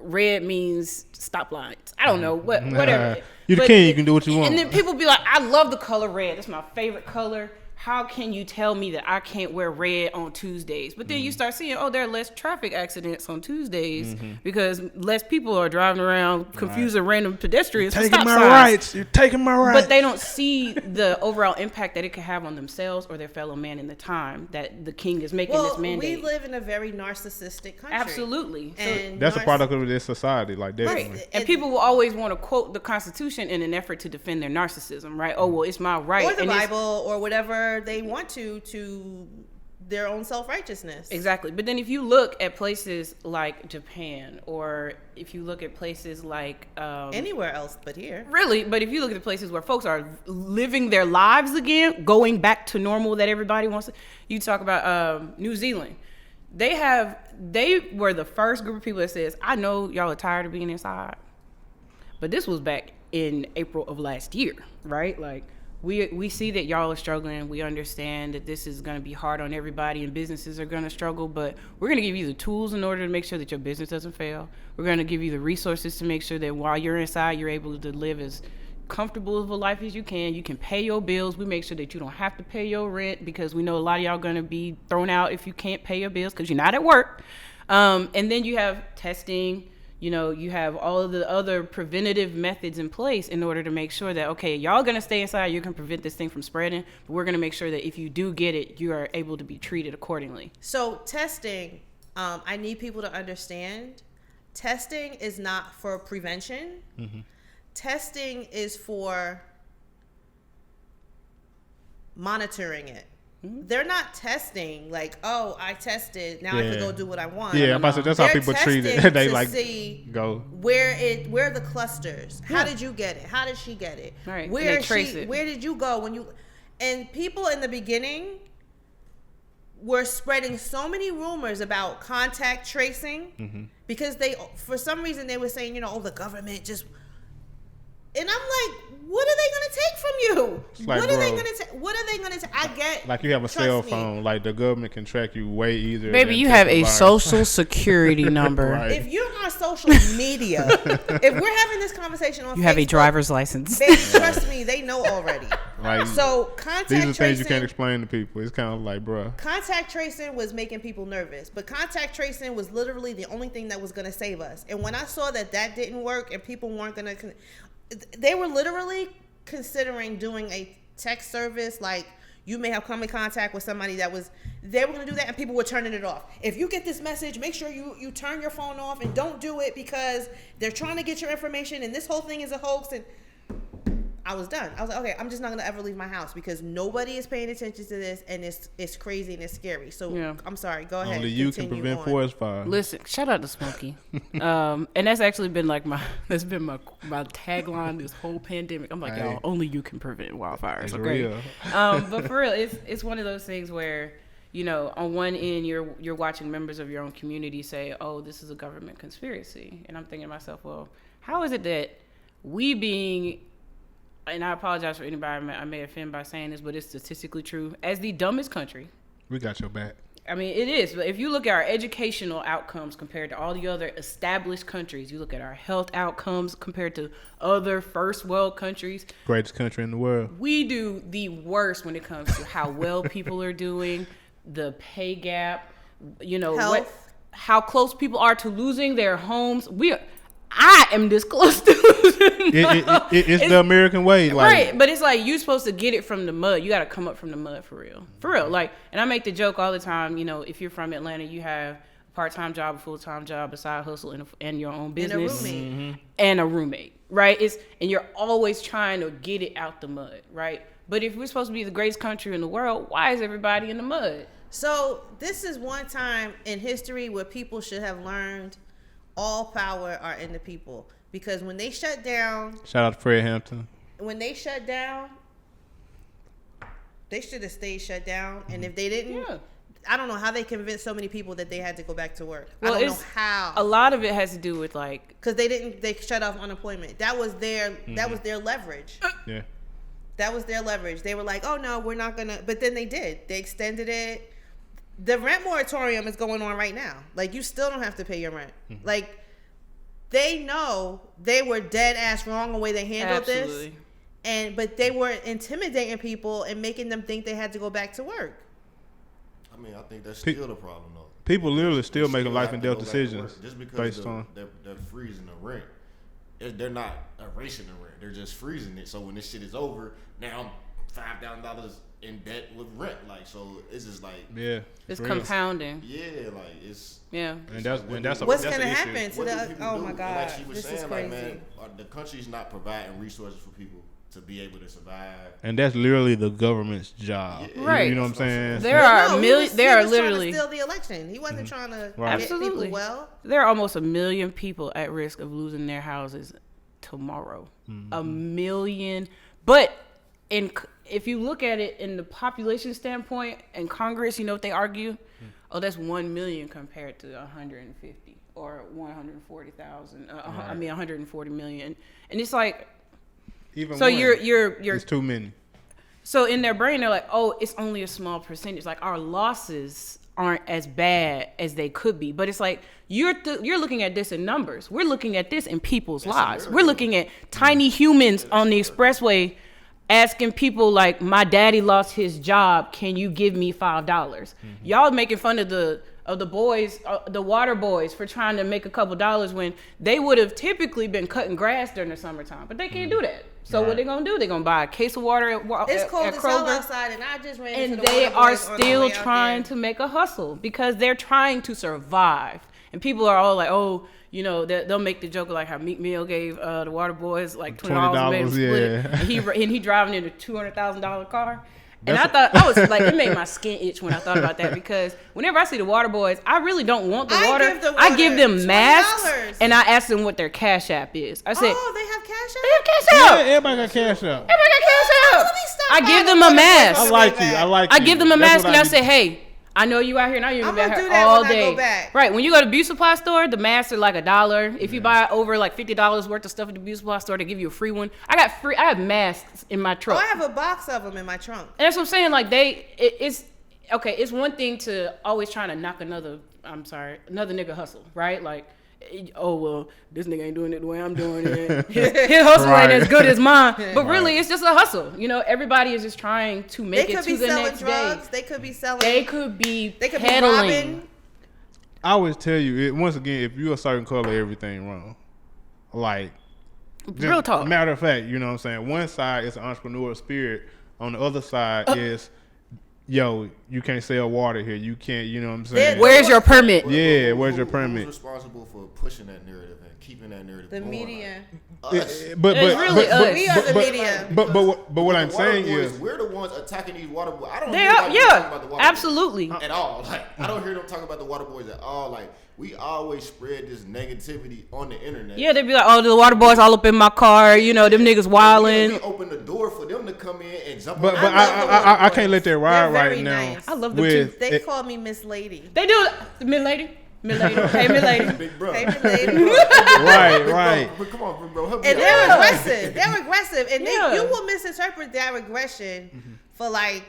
Speaker 2: red means stoplights. I don't know, whatever.
Speaker 3: You're the king, you can do what you want.
Speaker 2: And then people be like, I love the color red. That's my favorite color. How can you tell me that I can't wear red on Tuesdays? But then you start seeing, there are less traffic accidents on Tuesdays because less people are driving around confusing random pedestrians.
Speaker 3: You're taking my rights. You're taking my rights.
Speaker 2: But they don't see the overall impact that it could have on themselves or their fellow man in the time that the king is making this mandate.
Speaker 1: We live in a very narcissistic country.
Speaker 2: Absolutely.
Speaker 1: And
Speaker 3: that's a product of this society. Like, definitely.
Speaker 2: Right. And people will always want to quote the Constitution in an effort to defend their narcissism, right? Oh, well, it's my right.
Speaker 1: Or the Bible or whatever they want to their own self-righteousness.
Speaker 2: Exactly. But then if you look at places like Japan, or if you look at places like
Speaker 1: anywhere else but here.
Speaker 2: Really, but if you look at the places where folks are living their lives again, going back to normal that everybody wants to, you talk about New Zealand. They were the first group of people that says, I know y'all are tired of being inside. But this was back in April of last year, right? Like, we see that y'all are struggling. We understand that this is going to be hard on everybody and businesses are going to struggle, but we're going to give you the tools in order to make sure that your business doesn't fail. We're going to give you the resources to make sure that while you're inside, you're able to live as comfortable of a life as you can. You can pay your bills. We make sure that you don't have to pay your rent because we know a lot of y'all going to be thrown out if you can't pay your bills because you're not at work. And then you have testing. You have all of the other preventative methods in place in order to make sure that, okay, y'all going to stay inside. You can prevent this thing from spreading. But we're going to make sure that if you do get it, you are able to be treated accordingly.
Speaker 1: So testing, I need people to understand, testing is not for prevention. Testing is for monitoring it. They're not testing like, I tested, now I can go do what I want.
Speaker 3: Yeah, I'm about to say, that's how people treat it. They like
Speaker 1: see
Speaker 3: go
Speaker 1: where are the clusters? How did you get it? How did she get it?
Speaker 2: Right.
Speaker 1: Where did you go when you? And people in the beginning were spreading so many rumors about contact tracing because for some reason they were saying, the government just. And I'm like, What are they gonna take from you?
Speaker 3: Like,
Speaker 1: what are they
Speaker 3: bro,
Speaker 1: gonna take? What are they gonna take? I get
Speaker 3: like you have a
Speaker 1: trust
Speaker 3: cell
Speaker 1: me.
Speaker 3: phone. Like the government can track you way easier.
Speaker 2: Baby,
Speaker 3: than
Speaker 2: you have
Speaker 3: testing
Speaker 2: a
Speaker 3: virus.
Speaker 2: social security number.
Speaker 3: Right.
Speaker 1: If you're on social media, if we're having this conversation on
Speaker 2: You
Speaker 1: Facebook,
Speaker 2: have a driver's license.
Speaker 1: baby, trust me, they know already.
Speaker 3: Like,
Speaker 1: So contact
Speaker 3: these are
Speaker 1: tracing,
Speaker 3: things you can't explain to people. It's kind of like, bruh.
Speaker 1: contact tracing was making people nervous, but contact tracing was literally the only thing that was going to save us. And when I saw that didn't work and people weren't going to, they were literally considering doing a text service like you may have come in contact with somebody they were going to do that, and people were turning it off. If you get this message, make sure you turn your phone off and don't do it because they're trying to get your information and this whole thing is a hoax. And I was done. I was like, okay, I'm just not going to ever leave my house because nobody is paying attention to this, and it's crazy and it's scary. So
Speaker 2: Yeah.
Speaker 1: I'm sorry. Go ahead.
Speaker 3: Only you can
Speaker 1: Continue
Speaker 3: prevent
Speaker 1: on.
Speaker 3: forest fire.
Speaker 2: Listen, shout out to Smokey. And that's actually been like my tagline this whole pandemic. I'm like,
Speaker 3: Hey.
Speaker 2: y'all, only you can prevent wildfires.
Speaker 3: It's
Speaker 2: Okay.
Speaker 3: real.
Speaker 2: But for real, it's one of those things where, you know, on one end you're watching members of your own community say, oh, this is a government conspiracy. And I'm thinking to myself, well, how is it that we being, and I apologize for anybody I may offend by saying this, but it's statistically true, as the dumbest country.
Speaker 3: We got your back.
Speaker 2: I mean, it is. But if you look at our educational outcomes compared to all the other established countries, you look at our health outcomes compared to other first world countries,
Speaker 3: Greatest country in the world.
Speaker 2: we do the worst when it comes to how well people are doing, the pay gap, you know,
Speaker 1: Health.
Speaker 2: how close people are to losing their homes. I am this close to losing
Speaker 3: It's the American way. Like,
Speaker 2: right, but it's like you're supposed to get it from the mud. You got to come up from the mud for real. Like, and I make the joke all the time. You know, if you're from Atlanta, you have a part-time job, a full-time job, a side hustle, and your own business,
Speaker 1: And
Speaker 2: a roommate, right? And you're always trying to get it out the mud, right? But if we're supposed to be the greatest country in the world, why is everybody in the mud?
Speaker 1: So this is one time in history where people should have learned all power are in the people, because when they shut down,
Speaker 3: shout out to Fred Hampton.
Speaker 1: they should have stayed shut down. And if they didn't, I don't know how they convinced so many people that they had to go back to work.
Speaker 2: Well,
Speaker 1: I don't know how.
Speaker 2: A lot of it has to do with like,
Speaker 1: Because they shut off unemployment. That was their leverage.
Speaker 3: Yeah.
Speaker 1: That was their leverage. They were like, oh no, we're not gonna, but then they did. They extended it. The rent moratorium is going on right now. Like, you still don't have to pay your rent. Like, they know they were dead ass wrong the way they handled this. But they were intimidating people and making them think they had to go back to work.
Speaker 4: I mean, I think that's still the problem, though.
Speaker 3: People literally still making life and
Speaker 4: have
Speaker 3: death
Speaker 4: to go back to
Speaker 3: decisions
Speaker 4: work. Just because
Speaker 3: based on.
Speaker 4: they're freezing the rent. They're not erasing the rent. They're just freezing it. So when this shit is over, now I'm $5,000 in debt with rent. Like, so it's just like,
Speaker 3: Yeah.
Speaker 2: it's
Speaker 3: real.
Speaker 2: compounding.
Speaker 4: yeah, like it's.
Speaker 2: Yeah.
Speaker 3: And that's
Speaker 1: What's
Speaker 3: that's
Speaker 1: gonna
Speaker 3: an issue.
Speaker 1: happen to
Speaker 4: What do
Speaker 1: the?
Speaker 4: people
Speaker 1: Oh
Speaker 4: do?
Speaker 1: my
Speaker 4: And
Speaker 1: God,
Speaker 4: like she was
Speaker 1: this
Speaker 4: saying,
Speaker 1: is
Speaker 4: like,
Speaker 1: crazy.
Speaker 4: man, the country's not providing resources for people to be able to survive.
Speaker 3: And that's literally the government's job.
Speaker 4: Yeah.
Speaker 2: Right.
Speaker 3: You know what I'm saying?
Speaker 2: There are
Speaker 1: No,
Speaker 2: million. There are
Speaker 1: he was
Speaker 2: literally.
Speaker 1: trying to steal the election. He wasn't trying to
Speaker 3: Right.
Speaker 1: get
Speaker 2: Absolutely.
Speaker 1: people well.
Speaker 2: There are almost 1 million people at risk of losing their houses tomorrow. 1 million. But if you look at it in the population standpoint, in Congress, you know what they argue? Oh, that's 1 million compared to 150 or 140,000. I mean, 140 million. And it's like,
Speaker 3: Even
Speaker 2: so
Speaker 3: one,
Speaker 2: you're
Speaker 3: it's too many.
Speaker 2: so in their brain, they're like, oh, it's only a small percentage. Like, our losses aren't as bad as they could be. But it's like, you're looking at this in numbers. We're looking at this in people's lives. We're looking at tiny humans on the expressway asking people like, my daddy lost his job. Can you give me $5? Y'all making fun of the boys, the water boys, for trying to make a couple dollars when they would have typically been cutting grass during the summertime. But they can't do that. So what they gonna do? They're gonna buy a case of water
Speaker 1: It's
Speaker 2: at
Speaker 1: cold as hell
Speaker 2: Kroger.
Speaker 1: outside, and I just ran
Speaker 2: And
Speaker 1: into the
Speaker 2: they
Speaker 1: water
Speaker 2: are
Speaker 1: boys on the
Speaker 2: still
Speaker 1: way out
Speaker 2: trying
Speaker 1: there.
Speaker 2: to make a hustle because they're trying to survive. And people are all like, oh, you know, they'll make the joke of like how Meek Mill gave the water boys like $20 and made them split it.
Speaker 3: yeah.
Speaker 2: And he driving in a $200,000 car. And I was like, it made my skin itch when I thought about that, because whenever I see the water boys, I really don't want the water. I give them masks
Speaker 1: $20.
Speaker 2: and I ask them what their Cash App is. I said,
Speaker 1: Oh, they have cash
Speaker 2: they have
Speaker 1: out?
Speaker 2: Cash
Speaker 3: Yeah,
Speaker 2: App.
Speaker 3: everybody got cash out.
Speaker 2: Everybody got Cash App.
Speaker 1: Let me stop
Speaker 2: I
Speaker 1: buying
Speaker 2: give
Speaker 1: the
Speaker 2: them a
Speaker 1: water
Speaker 2: mask.
Speaker 3: I
Speaker 1: boys
Speaker 3: like
Speaker 1: from
Speaker 3: you.
Speaker 1: the
Speaker 3: I like
Speaker 2: I
Speaker 3: you.
Speaker 2: give them a
Speaker 3: That's
Speaker 2: mask
Speaker 3: what
Speaker 2: and I
Speaker 3: do.
Speaker 2: say, hey, I know you out here, now you're gonna be
Speaker 1: I'm
Speaker 2: out
Speaker 1: gonna
Speaker 2: here
Speaker 1: do that
Speaker 2: all
Speaker 1: when I
Speaker 2: day.
Speaker 1: go back.
Speaker 2: Right. When you go to the beauty supply store, the masks are like $1. If you buy over like $50 worth of stuff at the beauty supply store, they give you a free one. I have masks in my truck.
Speaker 1: I have a box of them in my trunk.
Speaker 2: And that's what I'm saying. Like it's one thing to always trying to knock another nigga hustle, right? Like, oh, well, this nigga ain't doing it the way I'm doing it. His hustle ain't as good as mine. But really, it's just a hustle. You know, everybody is just trying to make it to the next
Speaker 1: drugs.
Speaker 2: day.
Speaker 1: They could be selling.
Speaker 2: They could be
Speaker 1: peddling. Robbing.
Speaker 3: I always tell you, once again, if you're a certain color, everything wrong. Like,
Speaker 2: real talk.
Speaker 3: Matter of fact, you know what I'm saying? One side is an entrepreneurial spirit. On the other side is, yo, you can't sell water here. You can't, you know what I'm saying?
Speaker 2: Where's your permit?
Speaker 3: Yeah, where's your permit?
Speaker 4: Who's responsible for pushing that narrative and keeping that narrative
Speaker 1: The
Speaker 4: going?
Speaker 1: media.
Speaker 3: But
Speaker 2: really us.
Speaker 1: We are the media.
Speaker 3: But what I'm saying
Speaker 4: boys,
Speaker 3: is,
Speaker 4: we're the ones attacking these water boys. I don't
Speaker 2: They
Speaker 4: hear
Speaker 2: are,
Speaker 4: nobody talking about the water
Speaker 2: absolutely.
Speaker 4: boys at all. Like, I don't hear them talk about the water boys at all. Like, we always spread this negativity on the internet.
Speaker 2: Yeah, they'd be like, oh, the water boys all up in my car. You know, them niggas wilding.
Speaker 4: We open the door for them to come in and jump.
Speaker 3: but
Speaker 4: on.
Speaker 3: I can't let that ride
Speaker 1: They're
Speaker 3: right
Speaker 1: very
Speaker 3: now.
Speaker 1: nice.
Speaker 2: I love them too.
Speaker 1: They call me Miss Lady.
Speaker 2: They do. Mid lady. Hey, mid lady.
Speaker 4: Big bro.
Speaker 1: Hey, Miss Lady.
Speaker 3: Right.
Speaker 4: But come on, bro. Help
Speaker 1: And
Speaker 4: me
Speaker 1: they're
Speaker 4: out.
Speaker 1: aggressive. And you will misinterpret their aggression for like,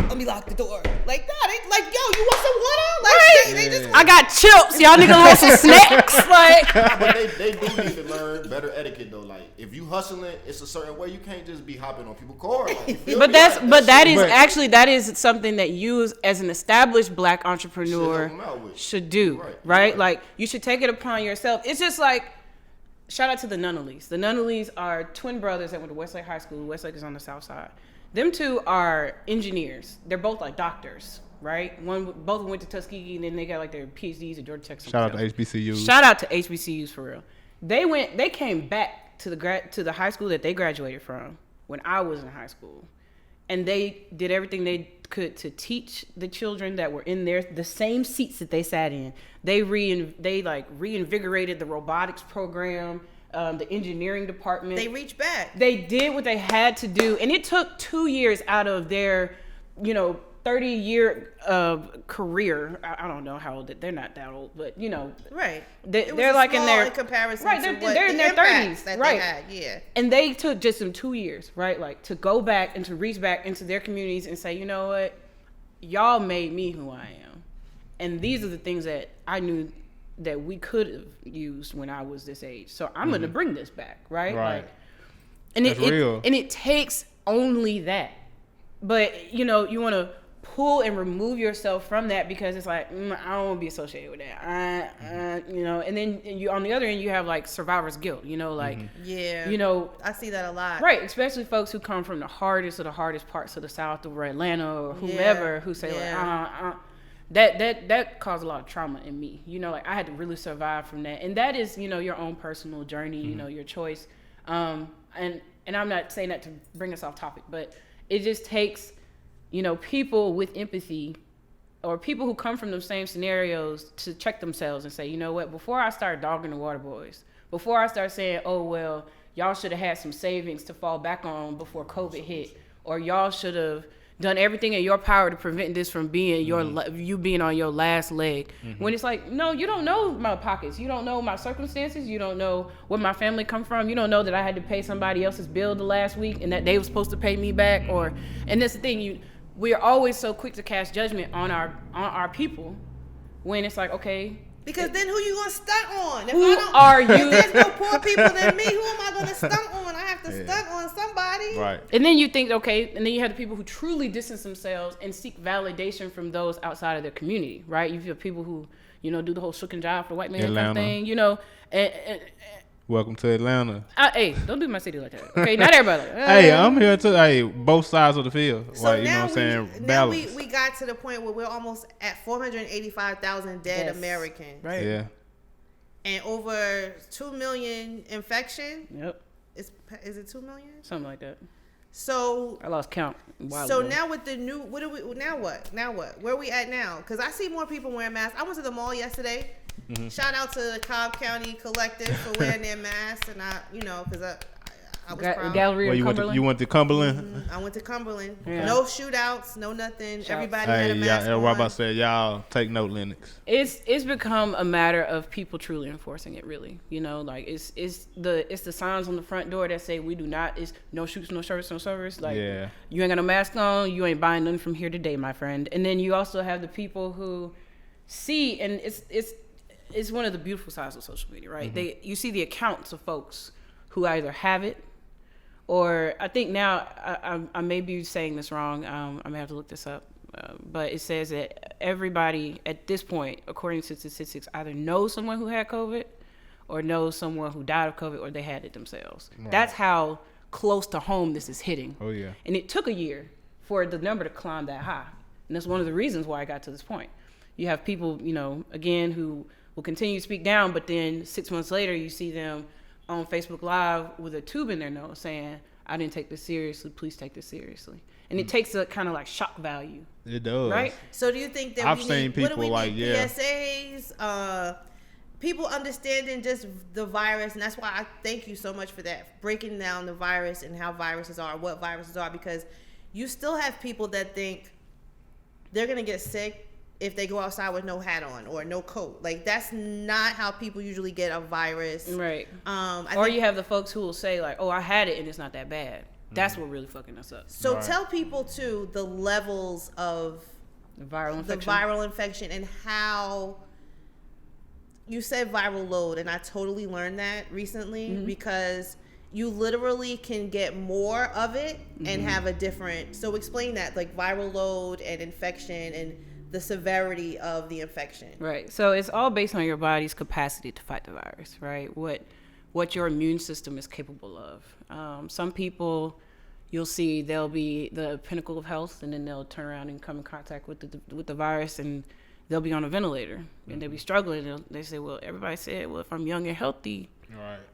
Speaker 1: let me lock the door. Like, nah, they like, yo, you want some water? Like, they just
Speaker 2: I got chips. Y'all niggas want some snacks? Like,
Speaker 4: But they do need to learn better etiquette though. Like, if you hustling, it's a certain way. You can't just be hopping on people's cars. Like, you feel
Speaker 2: but
Speaker 4: me?
Speaker 2: that's
Speaker 4: Like,
Speaker 2: but that is
Speaker 3: But-
Speaker 2: actually that is something that you as an established black entrepreneur
Speaker 4: Should help 'em out with.
Speaker 2: should do,
Speaker 4: Right.
Speaker 2: right? Like, you should take it upon yourself. It's just like, shout out to the Nunnallys. The Nunnallys are twin brothers that went to Westlake High School. Westlake is on the south side. Them two are engineers. They're both like doctors, right? Both went to Tuskegee, and then they got like their PhDs at Georgia Tech.
Speaker 3: Shout out to HBCUs.
Speaker 2: Shout out to HBCUs for real. They came back to the high school that they graduated from when I was in high school, and they did everything they could to teach the children that were in the same seats that they sat in. They reinvigorated the robotics program, the engineering department.
Speaker 1: they reach back.
Speaker 2: They did what they had to do, and it took 2 years out of their, 30-year career. I don't know how old they're not that old, but
Speaker 1: Right.
Speaker 2: they're like in their
Speaker 1: in comparison.
Speaker 2: right.
Speaker 1: To
Speaker 2: They're in their 30s,
Speaker 1: that
Speaker 2: right?
Speaker 1: They had, yeah.
Speaker 2: And they took just them 2 years, right? Like to go back and to reach back into their communities and say, you know what, y'all made me who I am, and these are the things that I knew that we could have used when I was this age. So I'm going to bring this back, right?
Speaker 3: Right.
Speaker 2: Like, and
Speaker 3: That's real.
Speaker 2: And it takes only that. But, you want to pull and remove yourself from that because it's like, I don't want to be associated with that. And then you on the other end, you have like survivor's guilt, like,
Speaker 1: Yeah. I see that a lot.
Speaker 2: right. Especially folks who come from the hardest parts of the South or Atlanta or whomever who say like, that caused a lot of trauma in me. Like I had to really survive from that. And that is, your own personal journey, your choice. And I'm not saying that to bring us off topic, but it just takes, people with empathy or people who come from those same scenarios to check themselves and say, you know what, before I start dogging the water boys, before I start saying, oh, well, y'all should have had some savings to fall back on before COVID hit, or y'all should have done everything in your power to prevent this from being you being on your last leg. When it's like, no, you don't know my pockets. You don't know my circumstances. You don't know where my family come from. You don't know that I had to pay somebody else's bill the last week and that they were supposed to pay me back. And that's the thing. We are always so quick to cast judgment on our people when it's like, okay.
Speaker 1: Because then who you gonna stunt on?
Speaker 2: If
Speaker 1: there's no poor people than me, who am I gonna stunt on? I have to stunt on somebody.
Speaker 3: Right.
Speaker 2: And then you think, okay, and then you have the people who truly distance themselves and seek validation from those outside of their community, right? You have people who, do the whole shook and jive for the white man kind of thing, and
Speaker 3: Welcome to Atlanta.
Speaker 2: Hey, don't do my city like that. Okay, not everybody.
Speaker 3: Hey, I'm here too. Hey, both sides of the field.
Speaker 1: So
Speaker 3: like,
Speaker 1: now
Speaker 3: what I'm saying?
Speaker 1: now
Speaker 3: Balance.
Speaker 1: we got to the point where we're almost at 485,000 dead
Speaker 2: Yes.
Speaker 1: Americans.
Speaker 2: Right.
Speaker 3: Yeah.
Speaker 1: And over 2 million infection.
Speaker 2: Yep.
Speaker 1: Is it 2 million?
Speaker 2: Something like that.
Speaker 1: So
Speaker 2: I lost count. a while
Speaker 1: So
Speaker 2: ago.
Speaker 1: now with the new, now what? Where are we at now? Because I see more people wearing masks. I went to the mall yesterday. Shout out to the Cobb County Collective for wearing their masks, and because I was proud.
Speaker 2: Gallery of Cumberland.
Speaker 3: You went to Cumberland?
Speaker 1: I went to Cumberland.
Speaker 2: Yeah.
Speaker 1: No shootouts, no nothing.
Speaker 2: Shouts.
Speaker 1: Everybody had a mask
Speaker 3: yeah,
Speaker 1: on.
Speaker 3: what about to say, y'all take note, Lennox.
Speaker 2: It's become a matter of people truly enforcing it. Really, you know, like it's the signs on the front door that say we do not. It's no shoots, no shirts, no servers. Like you ain't got no mask on. You ain't buying nothing from here today, my friend. And then you also have the people who see, and it's one of the beautiful sides of social media, right? You see the accounts of folks who either have it, or I think now I may be saying this wrong. I may have to look this up, but it says that everybody at this point, according to statistics, either knows someone who had COVID, or knows someone who died of COVID, or they had it themselves. Right. That's how close to home this is hitting.
Speaker 3: Oh yeah.
Speaker 2: And it took a year for the number to climb that high, and that's one of the reasons why I got to this point. You have people, you know, again, who will continue to speak down, but then 6 months later, you see them on Facebook Live with a tube in their nose saying, I didn't take this seriously, please take this seriously. And it takes a kind of like shock value.
Speaker 3: It does.
Speaker 2: Right?
Speaker 1: So do you think that
Speaker 3: I've seen people like,
Speaker 1: PSAs, people understanding just the virus, and that's why I thank you so much for that, breaking down the virus and how viruses are, what viruses are, because you still have people that think they're going to get sick if they go outside with no hat on or no coat. Like, that's not how people usually get a virus.
Speaker 2: Right.
Speaker 1: Or
Speaker 2: you have the folks who will say like, oh, I had it and it's not that bad. That's what really fucking us up.
Speaker 1: So tell people too the levels of
Speaker 2: the viral
Speaker 1: infection and how you said viral load, and I totally learned that recently because you literally can get more of it and have a different. So explain that, like viral load and infection and the severity of the infection.
Speaker 2: Right. So it's all based on your body's capacity to fight the virus, right? What your immune system is capable of. Some people, you'll see they'll be the pinnacle of health, and then they'll turn around and come in contact with the virus, and they'll be on a ventilator, and they'll be struggling. They say, well, everybody said, well, if I'm young and healthy,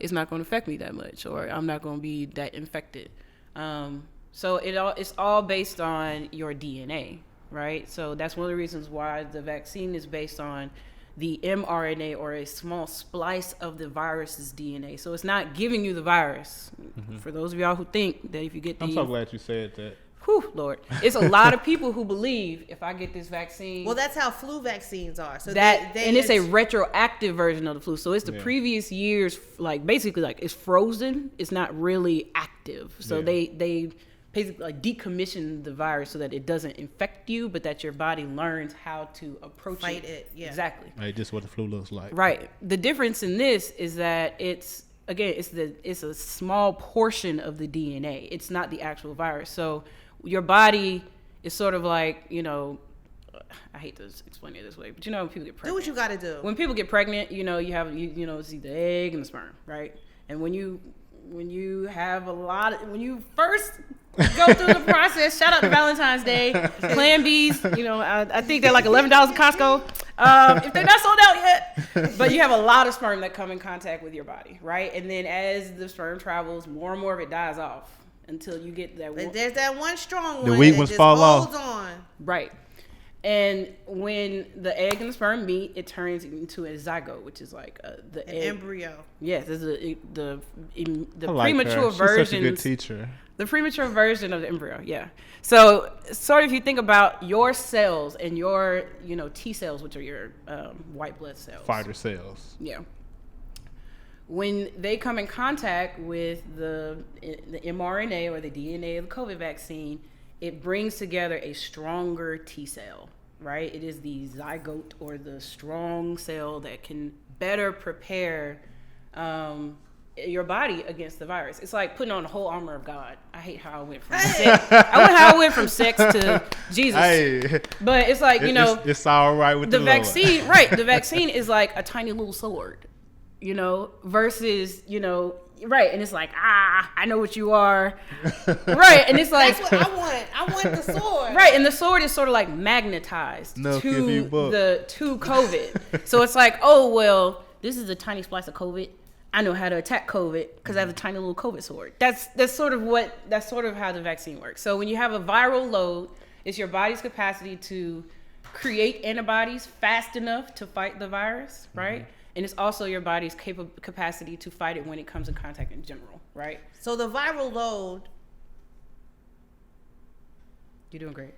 Speaker 2: it's not going to affect me that much, or I'm not going to be that infected. So it's all based on your DNA. Right? So that's one of the reasons why the vaccine is based on the mRNA, or a small splice of the virus's DNA. So it's not giving you the virus. For those of y'all who think that if you get the...
Speaker 3: I'm so glad you said that.
Speaker 2: Whew, Lord. It's a lot of people who believe if I get this vaccine...
Speaker 1: Well, that's how flu vaccines are. So
Speaker 2: and it's a retroactive version of the flu. So it's the previous year's, like, basically, like, it's frozen. It's not really active. So they basically like decommission the virus so that it doesn't infect you, but that your body learns how to
Speaker 1: fight it. Yeah.
Speaker 2: Exactly.
Speaker 3: Right, just what the flu looks like.
Speaker 2: Right. The difference in this is that it's a small portion of the DNA. It's not the actual virus. So your body is sort of like, you know, I hate to explain it this way, but you know, when people get pregnant.
Speaker 1: Do what you got to do.
Speaker 2: When people get pregnant, you know, you know, it's the egg and the sperm, right? And when you have when you first go through the process, shout out to Valentine's Day, Plan Bs, you know, I think they're like $11 at Costco, if they're not sold out yet, but you have a lot of sperm that come in contact with your body, right? And then as the sperm travels, more and more of it dies off until you get that one.
Speaker 1: There's that one strong one.
Speaker 3: The weak ones fall off.
Speaker 1: On.
Speaker 2: Right. And when the egg and the sperm meet, it turns into a zygote, which is like the
Speaker 1: embryo.
Speaker 2: Yes, it's the
Speaker 3: like
Speaker 2: premature
Speaker 3: her.
Speaker 2: version.
Speaker 3: She's such a good teacher.
Speaker 2: The premature version of the embryo, yeah. So, sort of, if you think about your cells and your, you know, T cells, which are your white blood cells,
Speaker 3: fighter cells.
Speaker 2: Yeah. When they come in contact with the mRNA or the DNA of the COVID vaccine, it brings together a stronger T cell, right? It is the zygote, or the strong cell that can better prepare your body against the virus. It's like putting on the whole armor of God. I hate how I went from sex to Jesus. Hey. But it's like, you know,
Speaker 3: it's all right with the
Speaker 2: vaccine,
Speaker 3: Lord.
Speaker 2: Right? The vaccine is like a tiny little sword, you know, versus, you know, right, and it's like, I know what you are. Right, and it's like,
Speaker 1: that's what I want. I want the sword.
Speaker 2: Right, and the sword is sort of like magnetized to COVID. So it's like, oh, well, this is a tiny splice of COVID. I know how to attack COVID because I have a tiny little COVID sword. That's sort of how the vaccine works. So when you have a viral load, it's your body's capacity to create antibodies fast enough to fight the virus, right? And it's also your body's capacity to fight it when it comes in contact in general, right?
Speaker 1: So the viral load,
Speaker 2: You're doing great.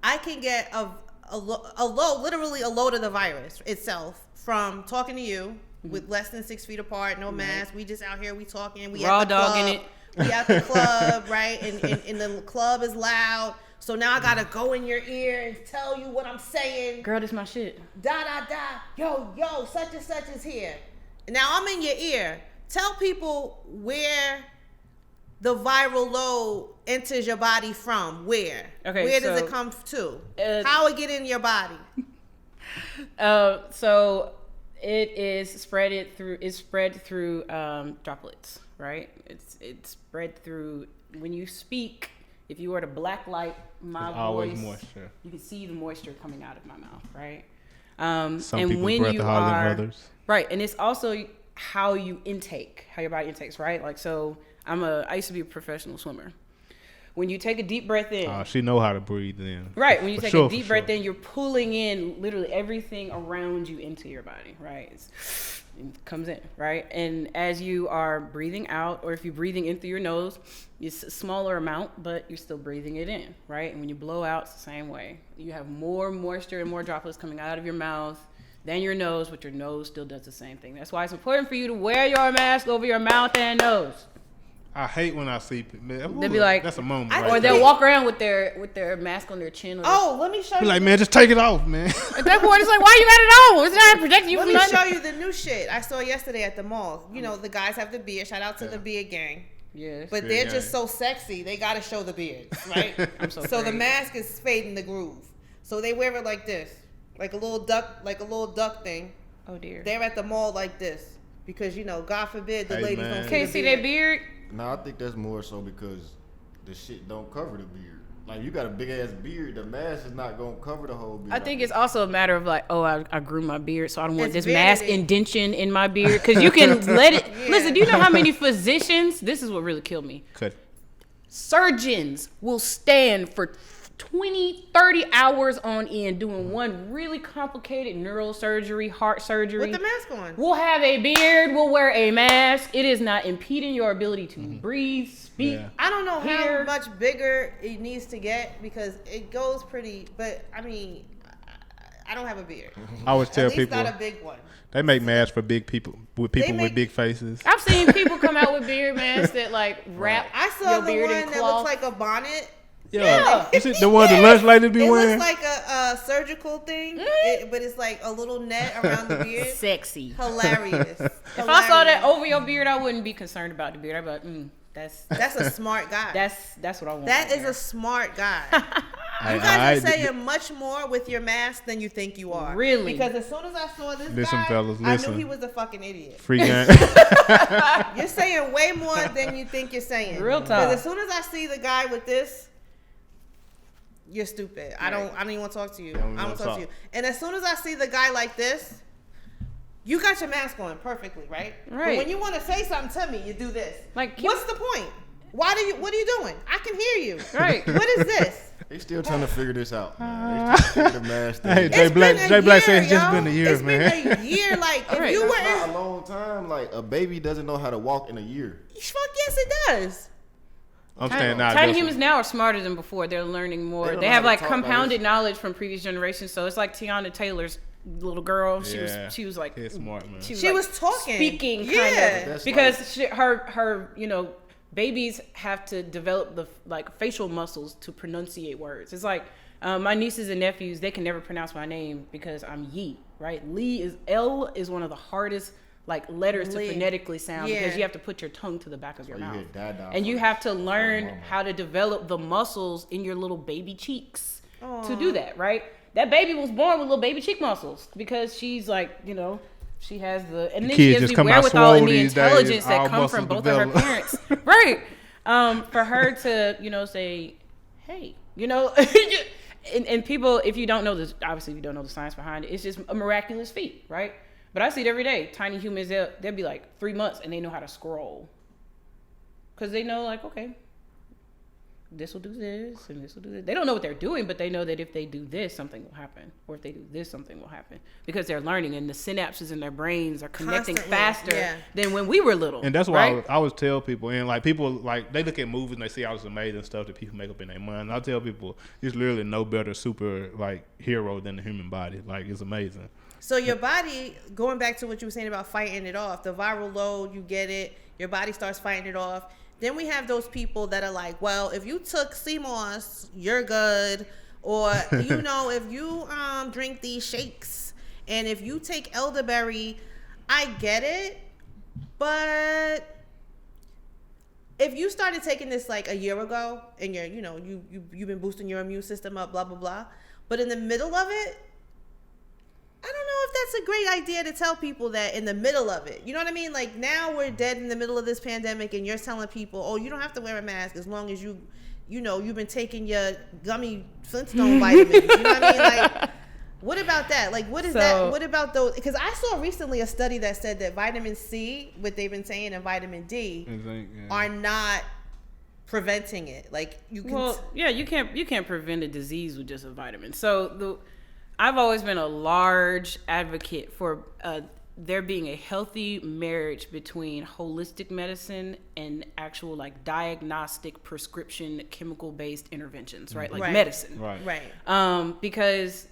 Speaker 1: I can get a load, literally a load of the virus itself from talking to you with less than 6 feet apart, no mask. We just out here, we talking, we
Speaker 2: Raw
Speaker 1: at the
Speaker 2: dogging
Speaker 1: club.
Speaker 2: it.
Speaker 1: We at the club, right? And the club is loud. So now I gotta go in your ear and tell you what I'm saying.
Speaker 2: Girl, this my shit.
Speaker 1: Da da da. Yo, such and such is here. Now I'm in your ear. Tell people where the viral load enters your body from. Where?
Speaker 2: Okay,
Speaker 1: Where does
Speaker 2: so,
Speaker 1: it come to? How it get in your body?
Speaker 2: So it is spread through droplets, right? It's spread through when you speak. If you were to blacklight my
Speaker 3: always
Speaker 2: voice,
Speaker 3: moisture.
Speaker 2: you can see the moisture coming out of my mouth, right?
Speaker 3: Some
Speaker 2: and
Speaker 3: people's
Speaker 2: when
Speaker 3: breath
Speaker 2: you
Speaker 3: are hotter
Speaker 2: are
Speaker 3: than others.
Speaker 2: right, and it's also how you intake, how your body intakes, right? Like, so I used to be a professional swimmer. When you take a deep breath in,
Speaker 3: She know how to breathe in.
Speaker 2: right, when you
Speaker 3: For
Speaker 2: take
Speaker 3: sure,
Speaker 2: a deep
Speaker 3: for
Speaker 2: breath
Speaker 3: sure.
Speaker 2: in, you're pulling in literally everything around you into your body, right? It comes in, right? And as you are breathing out, or if you're breathing in through your nose, it's a smaller amount, but you're still breathing it in, right? And when you blow out, it's the same way. You have more moisture and more droplets coming out of your mouth than your nose, but your nose still does the same thing. That's why it's important for you to wear your mask over your mouth and nose.
Speaker 3: I hate when I see people.
Speaker 2: They'll be like,
Speaker 3: that's a moment.
Speaker 1: I-
Speaker 3: Right
Speaker 2: Or
Speaker 3: there.
Speaker 2: they'll walk around with their mask on their chin. Or
Speaker 1: Oh, let me show
Speaker 3: Be
Speaker 1: you.
Speaker 3: like, man, just take it off, man.
Speaker 2: at that point, it's like, why you got it on? It's not protecting you
Speaker 1: Let
Speaker 2: from
Speaker 1: me
Speaker 2: nothing.
Speaker 1: show you the new shit I saw yesterday at the mall. You know, the guys have the beard. Shout out to the beard gang.
Speaker 2: Yes.
Speaker 1: But
Speaker 3: Beard
Speaker 1: they're
Speaker 3: gang.
Speaker 1: just so sexy. They gotta show the beard, right?
Speaker 2: I'm so
Speaker 1: the
Speaker 2: crazy.
Speaker 1: mask is fading the groove. So they wear it like this, like a little duck thing.
Speaker 2: Oh dear.
Speaker 1: They're at the mall like this because God forbid the
Speaker 3: Hey,
Speaker 1: ladies
Speaker 3: man.
Speaker 1: don't see
Speaker 2: Can't
Speaker 1: the
Speaker 2: see
Speaker 1: beard.
Speaker 2: that beard.
Speaker 4: No, I think that's more so because the shit don't cover the beard. Like, you got a big ass beard, the mask is not gonna cover the whole beard.
Speaker 2: I think it's also a matter of like, oh, I grew my beard, so I don't want
Speaker 1: It's
Speaker 2: this mass
Speaker 1: vanity.
Speaker 2: indention in my beard. Because you can let it.
Speaker 1: Yeah.
Speaker 2: Listen, do you know how many physicians? This is what really killed me.
Speaker 3: Cut.
Speaker 2: Surgeons will stand for 20, 30 hours on end doing one really complicated neurosurgery, heart surgery.
Speaker 1: With the mask on.
Speaker 2: We'll have a beard. We'll wear a mask. It is not impeding your ability to breathe, speak.
Speaker 3: Yeah.
Speaker 1: I don't know
Speaker 2: Here.
Speaker 1: how much bigger it needs to get because it goes pretty. But I mean, I don't have a beard.
Speaker 3: I always tell
Speaker 1: At least
Speaker 3: people
Speaker 1: not a big one.
Speaker 3: they make masks for big people with people
Speaker 1: make-
Speaker 3: with big faces.
Speaker 2: I've seen people come out with beard masks that like wrap
Speaker 1: I saw
Speaker 2: your
Speaker 1: the
Speaker 2: beard in
Speaker 1: one that
Speaker 2: cloth.
Speaker 1: looks like a bonnet.
Speaker 3: Yeah, you see the one the lunch lady be
Speaker 1: It
Speaker 3: wearing.
Speaker 1: looks like a surgical thing, but it's like a little net around the beard.
Speaker 2: Sexy.
Speaker 1: Hilarious.
Speaker 2: If I saw that over your beard, I wouldn't be concerned about the beard. I'd be like,
Speaker 1: That's a smart guy.
Speaker 2: that's what I want.
Speaker 1: That
Speaker 2: right
Speaker 1: is
Speaker 2: there.
Speaker 1: a smart guy.
Speaker 3: I-
Speaker 1: You guys are
Speaker 3: I-
Speaker 1: saying much more with your mask than you think you are.
Speaker 2: Really?
Speaker 1: Because as soon as I saw this
Speaker 3: Listen,
Speaker 1: guy,
Speaker 3: fellas,
Speaker 1: I
Speaker 3: listen.
Speaker 1: knew he was a fucking idiot.
Speaker 3: Free game.
Speaker 1: You're saying way more than you think you're saying.
Speaker 2: Real
Speaker 1: Because
Speaker 2: talk.
Speaker 1: as soon as I see the guy with this, you're stupid. I don't even want to talk to you. I don't want to talk to you. And as soon as I see the guy like this, you got your mask on perfectly, right?
Speaker 2: Right.
Speaker 1: But when you want to say something to me, you do this.
Speaker 2: Like,
Speaker 1: what's the point? What are you doing? I can hear you.
Speaker 2: Right.
Speaker 1: What is this?
Speaker 4: They still trying to figure this out, man. They still figure the mask thing
Speaker 3: Hey,
Speaker 4: out.
Speaker 3: Jay
Speaker 1: It's
Speaker 3: Black-
Speaker 1: been a
Speaker 3: Jay Black
Speaker 1: year,
Speaker 3: said it's just
Speaker 1: yo.
Speaker 3: been a year,
Speaker 1: It's
Speaker 3: man.
Speaker 1: been a year. Like, if
Speaker 2: Right.
Speaker 1: you
Speaker 4: That's
Speaker 1: were
Speaker 4: not a long time. Like, a baby doesn't know how to walk in a year.
Speaker 1: fuck yes, it does.
Speaker 3: I'm saying now.
Speaker 2: Tiny
Speaker 3: this
Speaker 2: humans
Speaker 3: one.
Speaker 2: now are smarter than before. They're learning more.
Speaker 4: They don't
Speaker 2: They
Speaker 4: know
Speaker 2: have
Speaker 4: how to
Speaker 2: like
Speaker 4: talk about
Speaker 2: compounded
Speaker 4: this.
Speaker 2: knowledge from previous generations. So it's like Tiana Taylor's little girl.
Speaker 3: Yeah.
Speaker 2: She was like
Speaker 3: He's smart, man.
Speaker 2: She
Speaker 1: She
Speaker 2: like,
Speaker 1: was talking.
Speaker 2: speaking kind
Speaker 1: Yeah.
Speaker 2: of
Speaker 4: That's
Speaker 2: because her babies have to develop the like facial muscles to pronunciate words. It's like my nieces and nephews, they can never pronounce my name because I'm Yi, right? L is one of the hardest like letters
Speaker 1: Lee.
Speaker 2: to phonetically sound
Speaker 1: Yeah.
Speaker 2: because you have to put your tongue to the back of your
Speaker 4: you
Speaker 2: mouth.
Speaker 4: hear dada
Speaker 2: And you
Speaker 4: from-
Speaker 2: have to learn
Speaker 4: mama.
Speaker 2: how to develop the muscles in your little baby cheeks to
Speaker 1: Aw.
Speaker 2: do that, right? That baby was born with little baby cheek muscles because she's like, she has the and then
Speaker 3: kids
Speaker 2: she has
Speaker 3: just
Speaker 2: the
Speaker 3: come out
Speaker 2: wherewithal and
Speaker 3: swole
Speaker 2: the
Speaker 3: these days,
Speaker 2: intelligence that
Speaker 3: all
Speaker 2: come from
Speaker 3: muscles
Speaker 2: both of her
Speaker 3: develop.
Speaker 2: parents, right? For her to say, hey, and people, if you don't know this, obviously if you don't know the science behind it, it's just a miraculous feat, right? But I see it every day. Tiny humans, they'll be like 3 months and they know how to scroll because they know like, okay, this will do this and this will do this. They don't know what they're doing, but they know that if they do this, something will happen. Or if they do this, something will happen. Because they're learning and the synapses in their brains are connecting faster than when we were little.
Speaker 3: And that's why I always tell people, and like people, like they look at movies and they see all this amazing stuff that people make up in their mind. I tell people, there's literally no better super like hero than the human body. Like, it's amazing.
Speaker 1: So your body, going back to what you were saying about fighting it off, the viral load, you get it, your body starts fighting it off. Then we have those people that are like, well, if you took CMOS, you're good. Or, you know, if you drink these shakes and if you take elderberry, I get it. But if you started taking this like a year ago and you're, you know, you've been boosting your immune system up, blah, blah, blah. But in the middle of it, I don't know if that's a great idea to tell people that in the middle of it. You know what I mean? Like, now we're dead in the middle of this pandemic and you're telling people, oh, you don't have to wear a mask as long as you know, you've been taking your gummy Flintstone vitamins. You know what I mean? Like, what about that? Like, what is that? What about those? Because I saw recently a study that said that vitamin C, what they've been saying, and vitamin D are not preventing it. Like, you can.
Speaker 2: You can't prevent a disease with just a vitamin. So I've always been a large advocate for there being a healthy marriage between holistic medicine and actual like diagnostic prescription chemical based interventions, right? Like medicine. Right. Because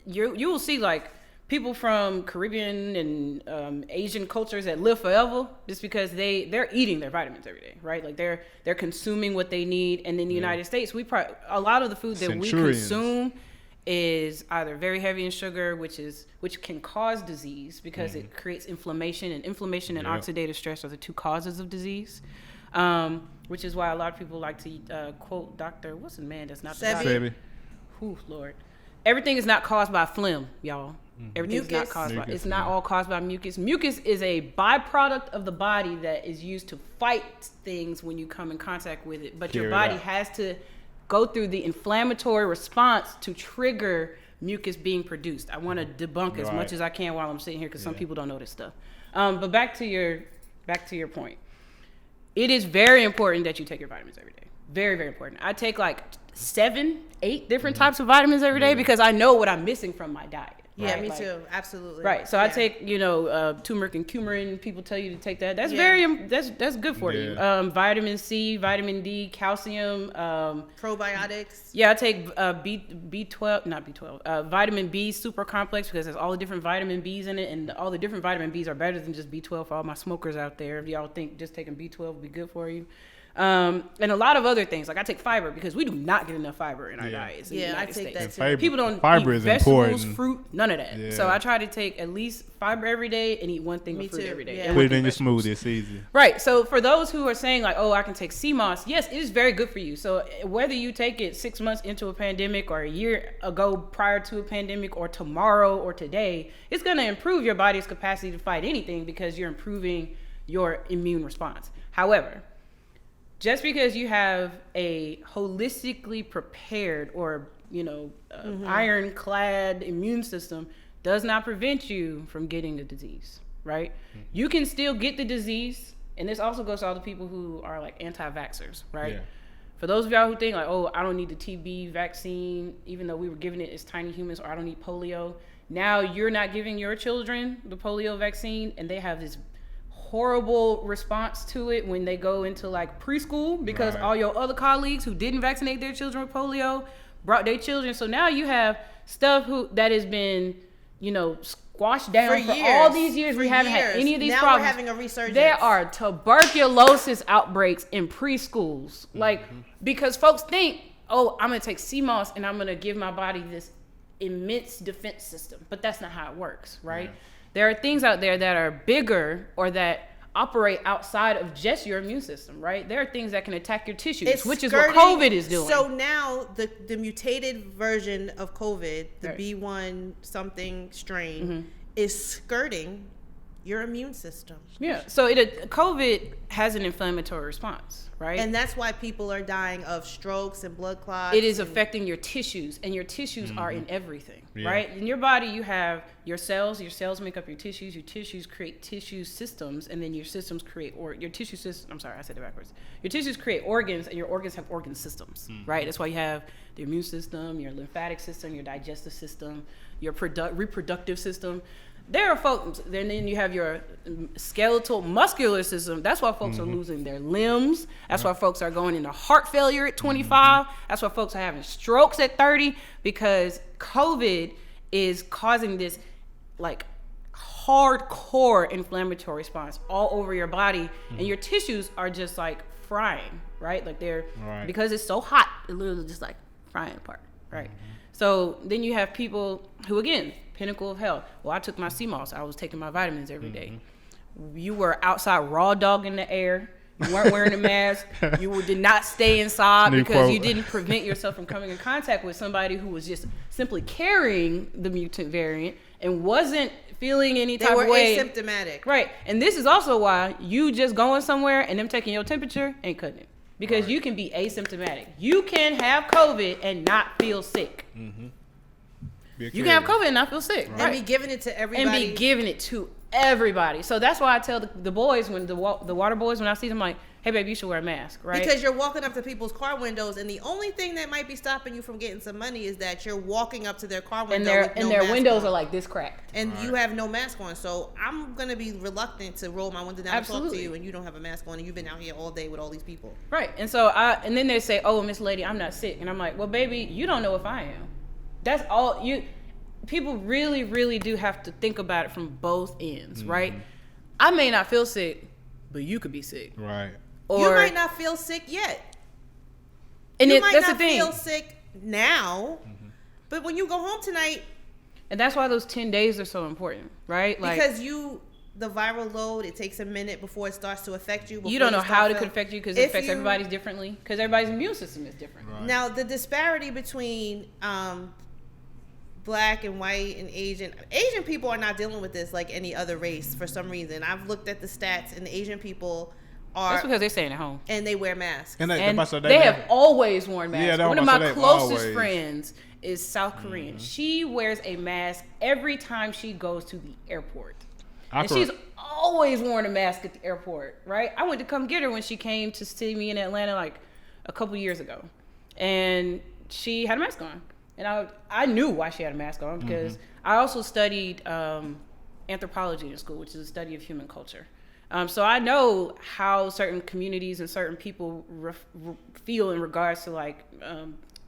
Speaker 2: you will see like people from Caribbean and Asian cultures that live forever just because they're eating their vitamins every day, right? Like they're consuming what they need. And in the United States, a lot of the food that we consume is either very heavy in sugar, which can cause disease because it creates inflammation, and inflammation and oxidative stress are the two causes of disease. Which is why a lot of people like to quote Dr. what's the man that's not the doctor? Ooh, Lord. Everything is not caused by phlegm, y'all. Everything is not caused by. It's not all caused by mucus. Mucus is a byproduct of the body that is used to fight things when you come in contact with it. But your body has to go through the inflammatory response to trigger mucus being produced. I want to debunk as much as I can while I'm sitting here because some people don't know this stuff. But back to your point. It is very important that you take your vitamins every day. Very, very important. I take like 7, 8 different types of vitamins every day because I know what I'm missing from my diet.
Speaker 1: Yeah, me too. Absolutely.
Speaker 2: Right. So I take, turmeric and coumarin. People tell you to take that. That's that's good for you. Vitamin C, vitamin D, calcium,
Speaker 1: probiotics.
Speaker 2: Yeah, I take vitamin B super complex because there's all the different vitamin B's in it, and all the different vitamin B's are better than just B12 for all my smokers out there. If y'all think just taking B12 will be good for you. And a lot of other things. Like I take fiber because we do not get enough fiber in our diets. I take that too. People don't
Speaker 3: fiber
Speaker 2: eat
Speaker 3: is
Speaker 2: vegetables,
Speaker 3: important.
Speaker 2: fruit, none of that. Yeah. So I try to take at least fiber every day and eat one thing of fruit every day.
Speaker 3: Yeah. Put it in your smoothie. It's easy.
Speaker 2: Right. So for those who are saying like, oh, I can take CMOS, yes, it is very good for you. So whether you take it 6 months into a pandemic or a year ago prior to a pandemic or tomorrow or today, it's going to improve your body's capacity to fight anything because you're improving your immune response. However, just because you have a holistically prepared or, ironclad immune system does not prevent you from getting the disease, right? You can still get the disease. And this also goes to all the people who are like anti-vaxxers, right? Yeah. For those of y'all who think like, oh, I don't need the TB vaccine, even though we were giving it as tiny humans, or I don't need polio. Now you're not giving your children the polio vaccine and they have this horrible response to it when they go into like preschool because all your other colleagues who didn't vaccinate their children with polio brought their children. So now you have stuff that has been, squashed down for all these years. We haven't had any of these problems.
Speaker 1: Now we're having a resurgence.
Speaker 2: There are tuberculosis outbreaks in preschools. Like, because folks think, oh, I'm going to take CMOS and I'm going to give my body this immense defense system. But that's not how it works, right? Yeah. There are things out there that are bigger or that operate outside of just your immune system, right? There are things that can attack your tissues, which is what COVID is doing.
Speaker 1: So now the mutated version of COVID, the B1 something strain, is skirting your immune system.
Speaker 2: Yeah. So COVID has an inflammatory response, right?
Speaker 1: And that's why people are dying of strokes and blood clots.
Speaker 2: It is affecting your tissues, and your tissues are in everything, right? In your body, you have your cells. Your cells make up your tissues create tissue systems, and then your systems create, or your tissue system, I'm sorry, I said it backwards. Your tissues create organs, and your organs have organ systems, right? That's why you have the immune system, your lymphatic system, your digestive system, your reproductive system. There are folks, and then you have your skeletal muscular system. That's why folks are losing their limbs. That's why folks are going into heart failure at 25. That's why folks are having strokes at 30, because COVID is causing this like hardcore inflammatory response all over your body, and your tissues are just like frying, right? Like they're, because it's so hot, it literally just like frying apart, right? So then you have people who, again, pinnacle of health. Well, I took my CMOS. I was taking my vitamins every day. You were outside raw dog in the air. You weren't wearing a mask. You did not stay inside because you didn't prevent yourself from coming in contact with somebody who was just simply carrying the mutant variant and wasn't feeling any type of way.
Speaker 1: They were asymptomatic.
Speaker 2: Right. And this is also why you just going somewhere and them taking your temperature ain't cutting it. Because you can be asymptomatic. You can have COVID and not feel sick. You can have COVID and not feel sick.
Speaker 1: And be giving it to everybody.
Speaker 2: So that's why I tell the boys, when the water boys, when I see them, like, hey, baby, you should wear a mask, right?
Speaker 1: Because you're walking up to people's car windows, and the only thing that might be stopping you from getting some money is that you're walking up to their car window
Speaker 2: and their windows are like this cracked.
Speaker 1: And you have no mask on. So I'm going to be reluctant to roll my window down and talk to you, and you don't have a mask on, and you've been out here all day with all these people.
Speaker 2: Right. And so and then they say, oh, Miss Lady, I'm not sick. And I'm like, well, baby, you don't know if I am. That's all people really, really do have to think about it from both ends, right? I may not feel sick, but you could be sick.
Speaker 3: Right.
Speaker 1: Or you might not feel sick yet.
Speaker 2: And
Speaker 1: you might not feel sick now, but when you go home tonight.
Speaker 2: And that's why those 10 days are so important, right? Like,
Speaker 1: because the viral load, it takes a minute before it starts to affect you.
Speaker 2: You don't know how it could affect you because it affects everybody differently, because everybody's immune system is different.
Speaker 3: Right.
Speaker 1: Now, the disparity between Black and white and Asian people are not dealing with this like any other race for some reason. I've looked at the stats, and the Asian people are.
Speaker 2: That's because they're staying at home
Speaker 1: and they wear masks.
Speaker 2: And they have always worn masks. One of my closest friends is South Korean. She wears a mask every time she goes to the airport, and she's always worn a mask at the airport. Right? I went to come get her when she came to see me in Atlanta like a couple years ago, and she had a mask on. And I knew why she had a mask on, because I also studied anthropology in school, which is a study of human culture. So I know how certain communities and certain people feel in regards to like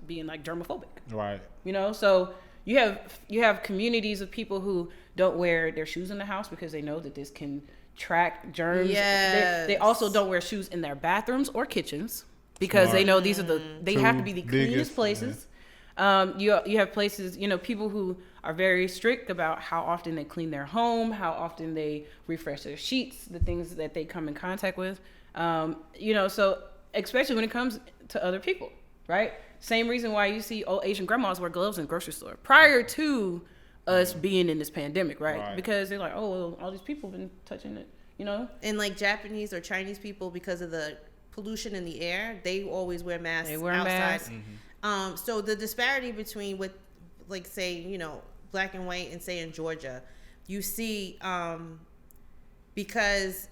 Speaker 2: being like germophobic. Right. You know, so you have communities of people who don't wear their shoes in the house because they know that this can track germs.
Speaker 1: Yes.
Speaker 2: They also don't wear shoes in their bathrooms or kitchens because they know these are they have to be the cleanest places. Yeah. You have places, people who are very strict about how often they clean their home, how often they refresh their sheets, the things that they come in contact with. So especially when it comes to other people, right? Same reason why you see old Asian grandmas wear gloves in the grocery store prior to us being in this pandemic, right? Because they're like, oh, well, all these people have been touching it,
Speaker 1: And like Japanese or Chinese people, because of the pollution in the air, they always wear masks outside. Masks. So the disparity between what, like, say, Black and white and say in Georgia, you see, because,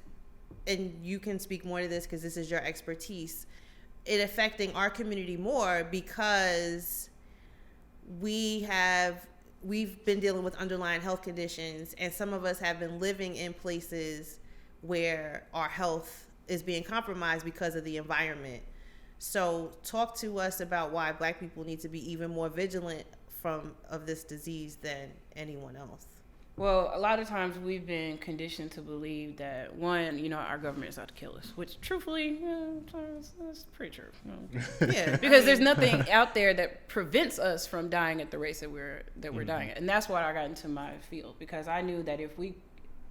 Speaker 1: and you can speak more to this because this is your expertise, it affecting our community more because we've been dealing with underlying health conditions, and some of us have been living in places where our health is being compromised because of the environment. So talk to us about why Black people need to be even more vigilant of this disease than anyone else.
Speaker 2: Well, a lot of times we've been conditioned to believe that, one, our government is out to kill us, which truthfully, that's pretty true. Yeah, because there's nothing out there that prevents us from dying at the rates that we're dying at. And that's why I got into my field, because I knew that if we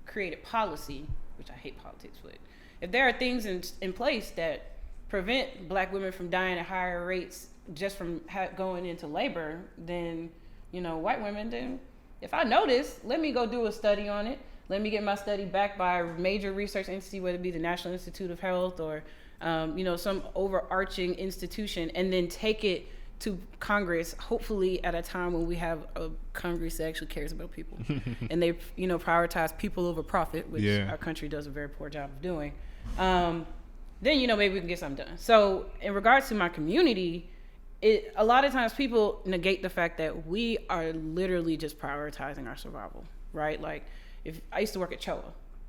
Speaker 2: created policy, which I hate politics, but if there are things in place that prevent Black women from dying at higher rates just from going into labor than white women, then if I know this, let me go do a study on it. let me get my study backed by a major research entity, whether it be the National Institute of Health or, some overarching institution, and then take it to Congress, hopefully at a time when we have a Congress that actually cares about people. And they, prioritize people over profit, which our country does a very poor job of doing. Then, maybe we can get something done. So in regards to my community, a lot of times people negate the fact that we are literally just prioritizing our survival, right? Like, if I used to work at CHOA,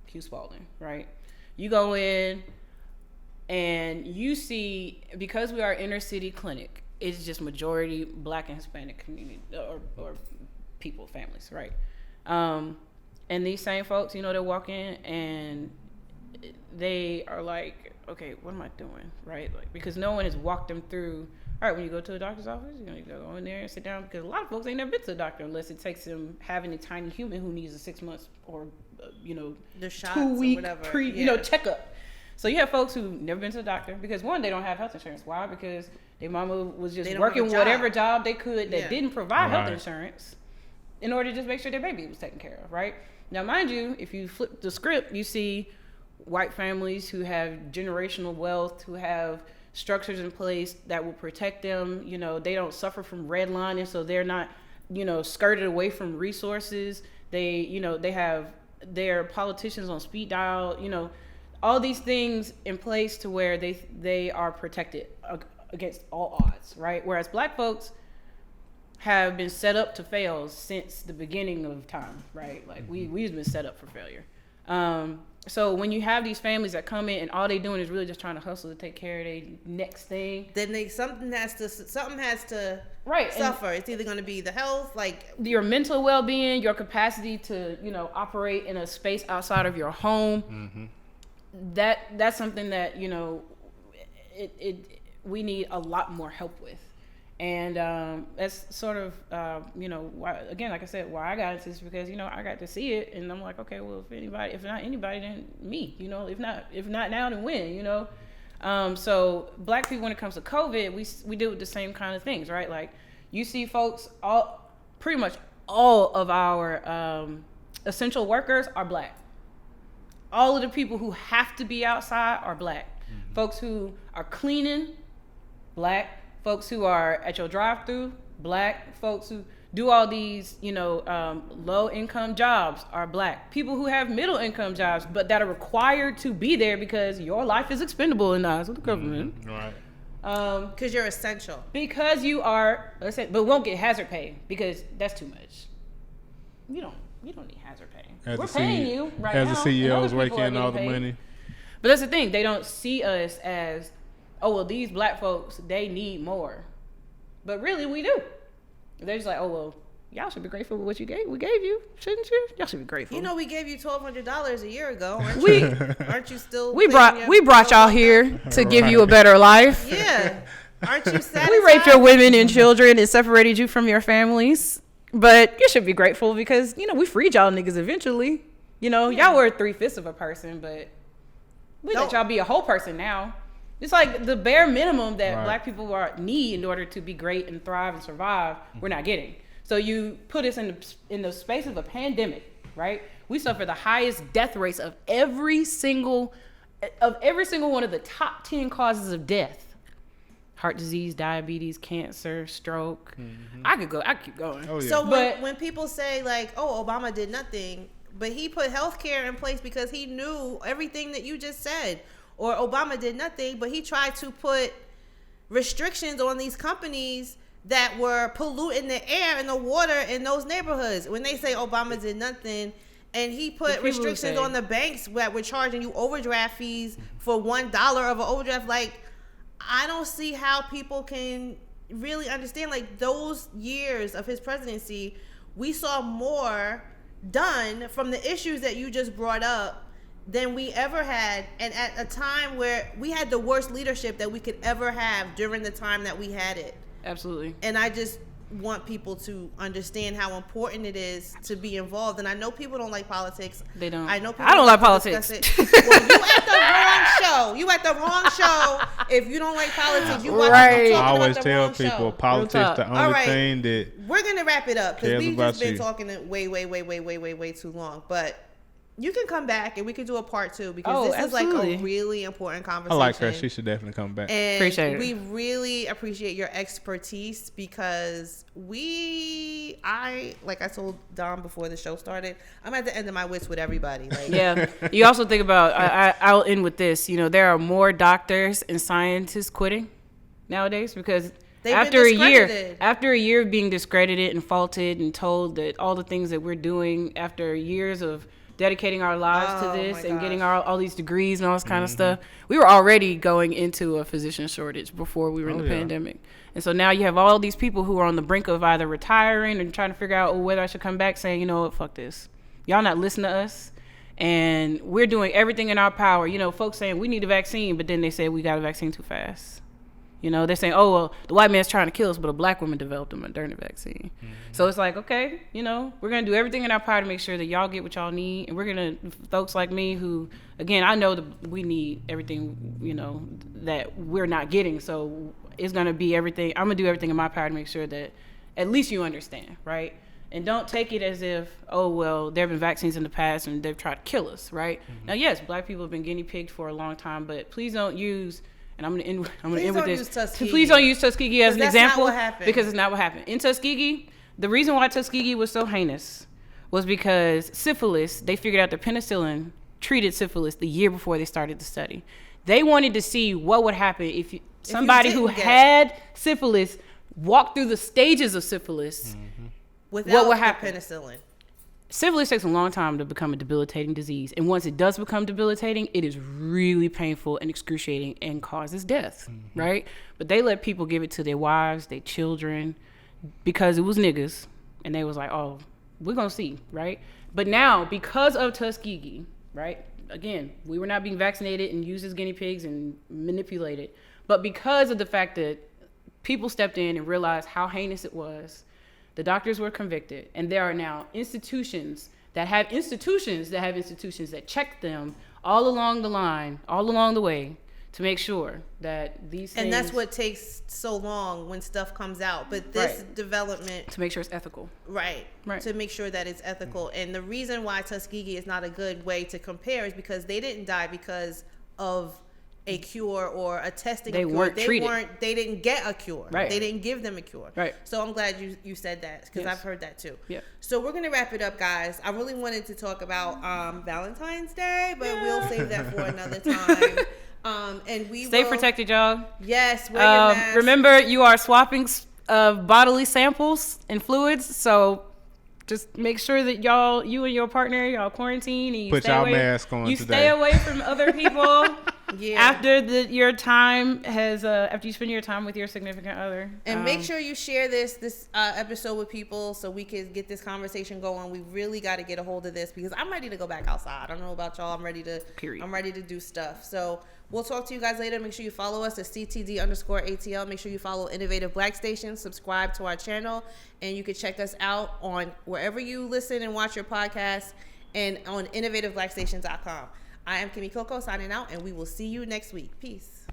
Speaker 2: Hugh Spalding, right? You go in and you see, because we are inner city clinic, it's just majority Black and Hispanic community or people, families, right? And these same folks, they walk in and they are like, okay, what am I doing, right? Like, because no one has walked them through. All right, when you go to a doctor's office, you're gonna go in there and sit down, because a lot of folks ain't never been to a doctor unless it takes them having a tiny human who needs a 6 months or
Speaker 1: the shots
Speaker 2: 2 week
Speaker 1: or whatever.
Speaker 2: Checkup. So you have folks who never been to the doctor because, one, they don't have health insurance. Why? Because their mama was just working whatever job they could that didn't provide health insurance in order to just make sure their baby was taken care of, right? Now, mind you, if you flip the script, you see white families who have generational wealth, who have structures in place that will protect them. They don't suffer from redlining, so they're not, skirted away from resources. They have their politicians on speed dial, all these things in place to where they are protected against all odds, right? Whereas Black folks have been set up to fail since the beginning of time, right? Like, we've been set up for failure. So when you have these families that come in and all they doing is really just trying to hustle to take care of their next thing,
Speaker 1: then something has to suffer.
Speaker 2: And
Speaker 1: it's either going to be the health, like
Speaker 2: your mental well-being, your capacity to operate in a space outside of your home.
Speaker 3: Mm-hmm.
Speaker 2: That's something that we need a lot more help with. And that's sort of, why, again, like I said, why I got into this, because, I got to see it, and I'm like, okay, well, if not anybody, then me, if not now, then when, so Black people, when it comes to COVID, we deal with the same kind of things, right? Like, you see folks, pretty much all of our essential workers are Black. All of the people who have to be outside are Black. Mm-hmm. Folks who are cleaning, Black. Folks who are at your drive-thru, Black. Folks who do all these, low-income jobs are Black. People who have middle-income jobs, but that are required to be there because your life is expendable in the eyes of the government.
Speaker 3: Mm-hmm. Right.
Speaker 1: Because you're essential. Because
Speaker 2: you are, but won't get hazard pay because that's too much. You don't need hazard pay. We're paying you right now.
Speaker 3: As the CEOs rake in all the money.
Speaker 2: But that's the thing. They don't see us as, oh, well, these Black folks, they need more. But really, we do. They're just like, oh, well, y'all should be grateful for what we gave you, shouldn't you? Y'all should be grateful.
Speaker 1: We gave you $1,200 a year ago. Aren't you still?
Speaker 2: We brought y'all here to give you a better life.
Speaker 1: Yeah. Aren't you satisfied?
Speaker 2: We raped your women and children and separated you from your families. But you should be grateful because, we freed y'all niggas eventually. Y'all were 3/5 of a person, but we let y'all be a whole person now. It's like the bare minimum that Black people need in order to be great and thrive and survive, we're not getting. So you put us in the space of a pandemic, right? We suffer the highest death rates of every single one of the top 10 causes of death. Heart disease, diabetes, cancer, stroke. Mm-hmm. I could keep going.
Speaker 3: Oh, yeah.
Speaker 1: So when people say like, oh, Obama did nothing, but he put healthcare in place because he knew everything that you just said. Or Obama did nothing, but he tried to put restrictions on these companies that were polluting the air and the water in those neighborhoods. When they say Obama did nothing, and he put restrictions on the banks that were charging you overdraft fees for $1 of an overdraft, like, I don't see how people can really understand, like, those years of his presidency, we saw more done from the issues that you just brought up than we ever had, and at a time where we had the worst leadership that we could ever have during the time that we had it.
Speaker 2: Absolutely.
Speaker 1: And I just want people to understand how important it is to be involved. And I know people don't like politics.
Speaker 2: They don't.
Speaker 1: I know people
Speaker 2: I don't like politics.
Speaker 1: Well, you at the wrong show. If you don't like politics, you watch
Speaker 3: I always tell people politics the only thing that
Speaker 1: we're gonna wrap it up because we've just been
Speaker 3: you.
Speaker 1: talking way too long. But You can come back and we can do a part 2 because this is like a really important conversation.
Speaker 3: I like her. She should definitely come back.
Speaker 1: And
Speaker 2: appreciate it.
Speaker 1: We really appreciate your expertise because like I told Dom before the show started, I'm at the end of my wits with everybody. Like,
Speaker 2: yeah. You also think about, I'll end with this, there are more doctors and scientists quitting nowadays because after a year of being discredited and faulted and told that all the things that we're doing after years of dedicating our lives to this and getting all these degrees and all this kind of stuff, we were already going into a physician shortage before we were in the pandemic. And so now you have all these people who are on the brink of either retiring and trying to figure out whether I should come back, saying, you know what, fuck this. Y'all not listening to us. And we're doing everything in our power. Folks saying we need a vaccine, but then they say we got a vaccine too fast. They're saying, oh, well, the white man's trying to kill us, but a black woman developed a Moderna vaccine. Mm-hmm. So it's like, okay, we're going to do everything in our power to make sure that y'all get what y'all need. And we're going to, folks like me who, again, I know that we need everything, that we're not getting. So it's going to be everything. I'm going to do everything in my power to make sure that at least you understand, right? And don't take it as if, oh, well, there have been vaccines in the past and they've tried to kill us, right? Mm-hmm. Now, yes, black people have been guinea pigged for a long time, but please don't use... And I'm gonna end with this. Please don't use Tuskegee as an example because it's not what happened. In Tuskegee, the reason why Tuskegee was so heinous was because syphilis, they figured out that penicillin treated syphilis the year before they started the study. They wanted to see what would happen if somebody who had syphilis walked through the stages of syphilis. Mm-hmm.
Speaker 1: Without
Speaker 2: what would happen?
Speaker 1: Penicillin.
Speaker 2: Syphilis takes a long time to become a debilitating disease. And once it does become debilitating, it is really painful and excruciating and causes death, right? But they let people give it to their wives, their children, because it was niggas. And they was like, oh, we're going to see, right? But now, because of Tuskegee, right? Again, we were not being vaccinated and used as guinea pigs and manipulated. But because of the fact that people stepped in and realized how heinous it was, the doctors were convicted, and there are now institutions that check them all along the line, all along the way, to make sure that these things...
Speaker 1: And that's what takes so long when stuff comes out. But this development...
Speaker 2: To make sure it's ethical.
Speaker 1: Right. To make sure that it's ethical. And the reason why Tuskegee is not a good way to compare is because they didn't die because of a cure or a testing.
Speaker 2: They weren't treated.
Speaker 1: They didn't get a cure.
Speaker 2: Right.
Speaker 1: They didn't give them a cure.
Speaker 2: Right.
Speaker 1: So I'm glad you said that because I've heard that too.
Speaker 2: Yeah.
Speaker 1: So we're gonna wrap it up, guys. I really wanted to talk about Valentine's Day, but we'll save that for another time. And we
Speaker 2: stay protected, y'all.
Speaker 1: Yes. Wear your mask.
Speaker 2: Remember, you are swapping bodily samples and fluids, so just make sure that you and your partner, y'all quarantine and you
Speaker 3: put y'all mask on.
Speaker 2: You
Speaker 3: today.
Speaker 2: Stay away from other people. After your time has after you spend your time with your significant other.
Speaker 1: And make sure you share this episode with people so we can get this conversation going. We really got to get a hold of this because I'm ready to go back outside. I don't know about y'all. I'm ready to do stuff. So we'll talk to you guys later. Make sure you follow us at CTD_ATL. Make sure you follow Innovative Black Station. Subscribe to our channel. And you can check us out on wherever you listen and watch your podcasts and on innovativeblackstation.com. I am Kymmy Coco signing out, and we will see you next week. Peace.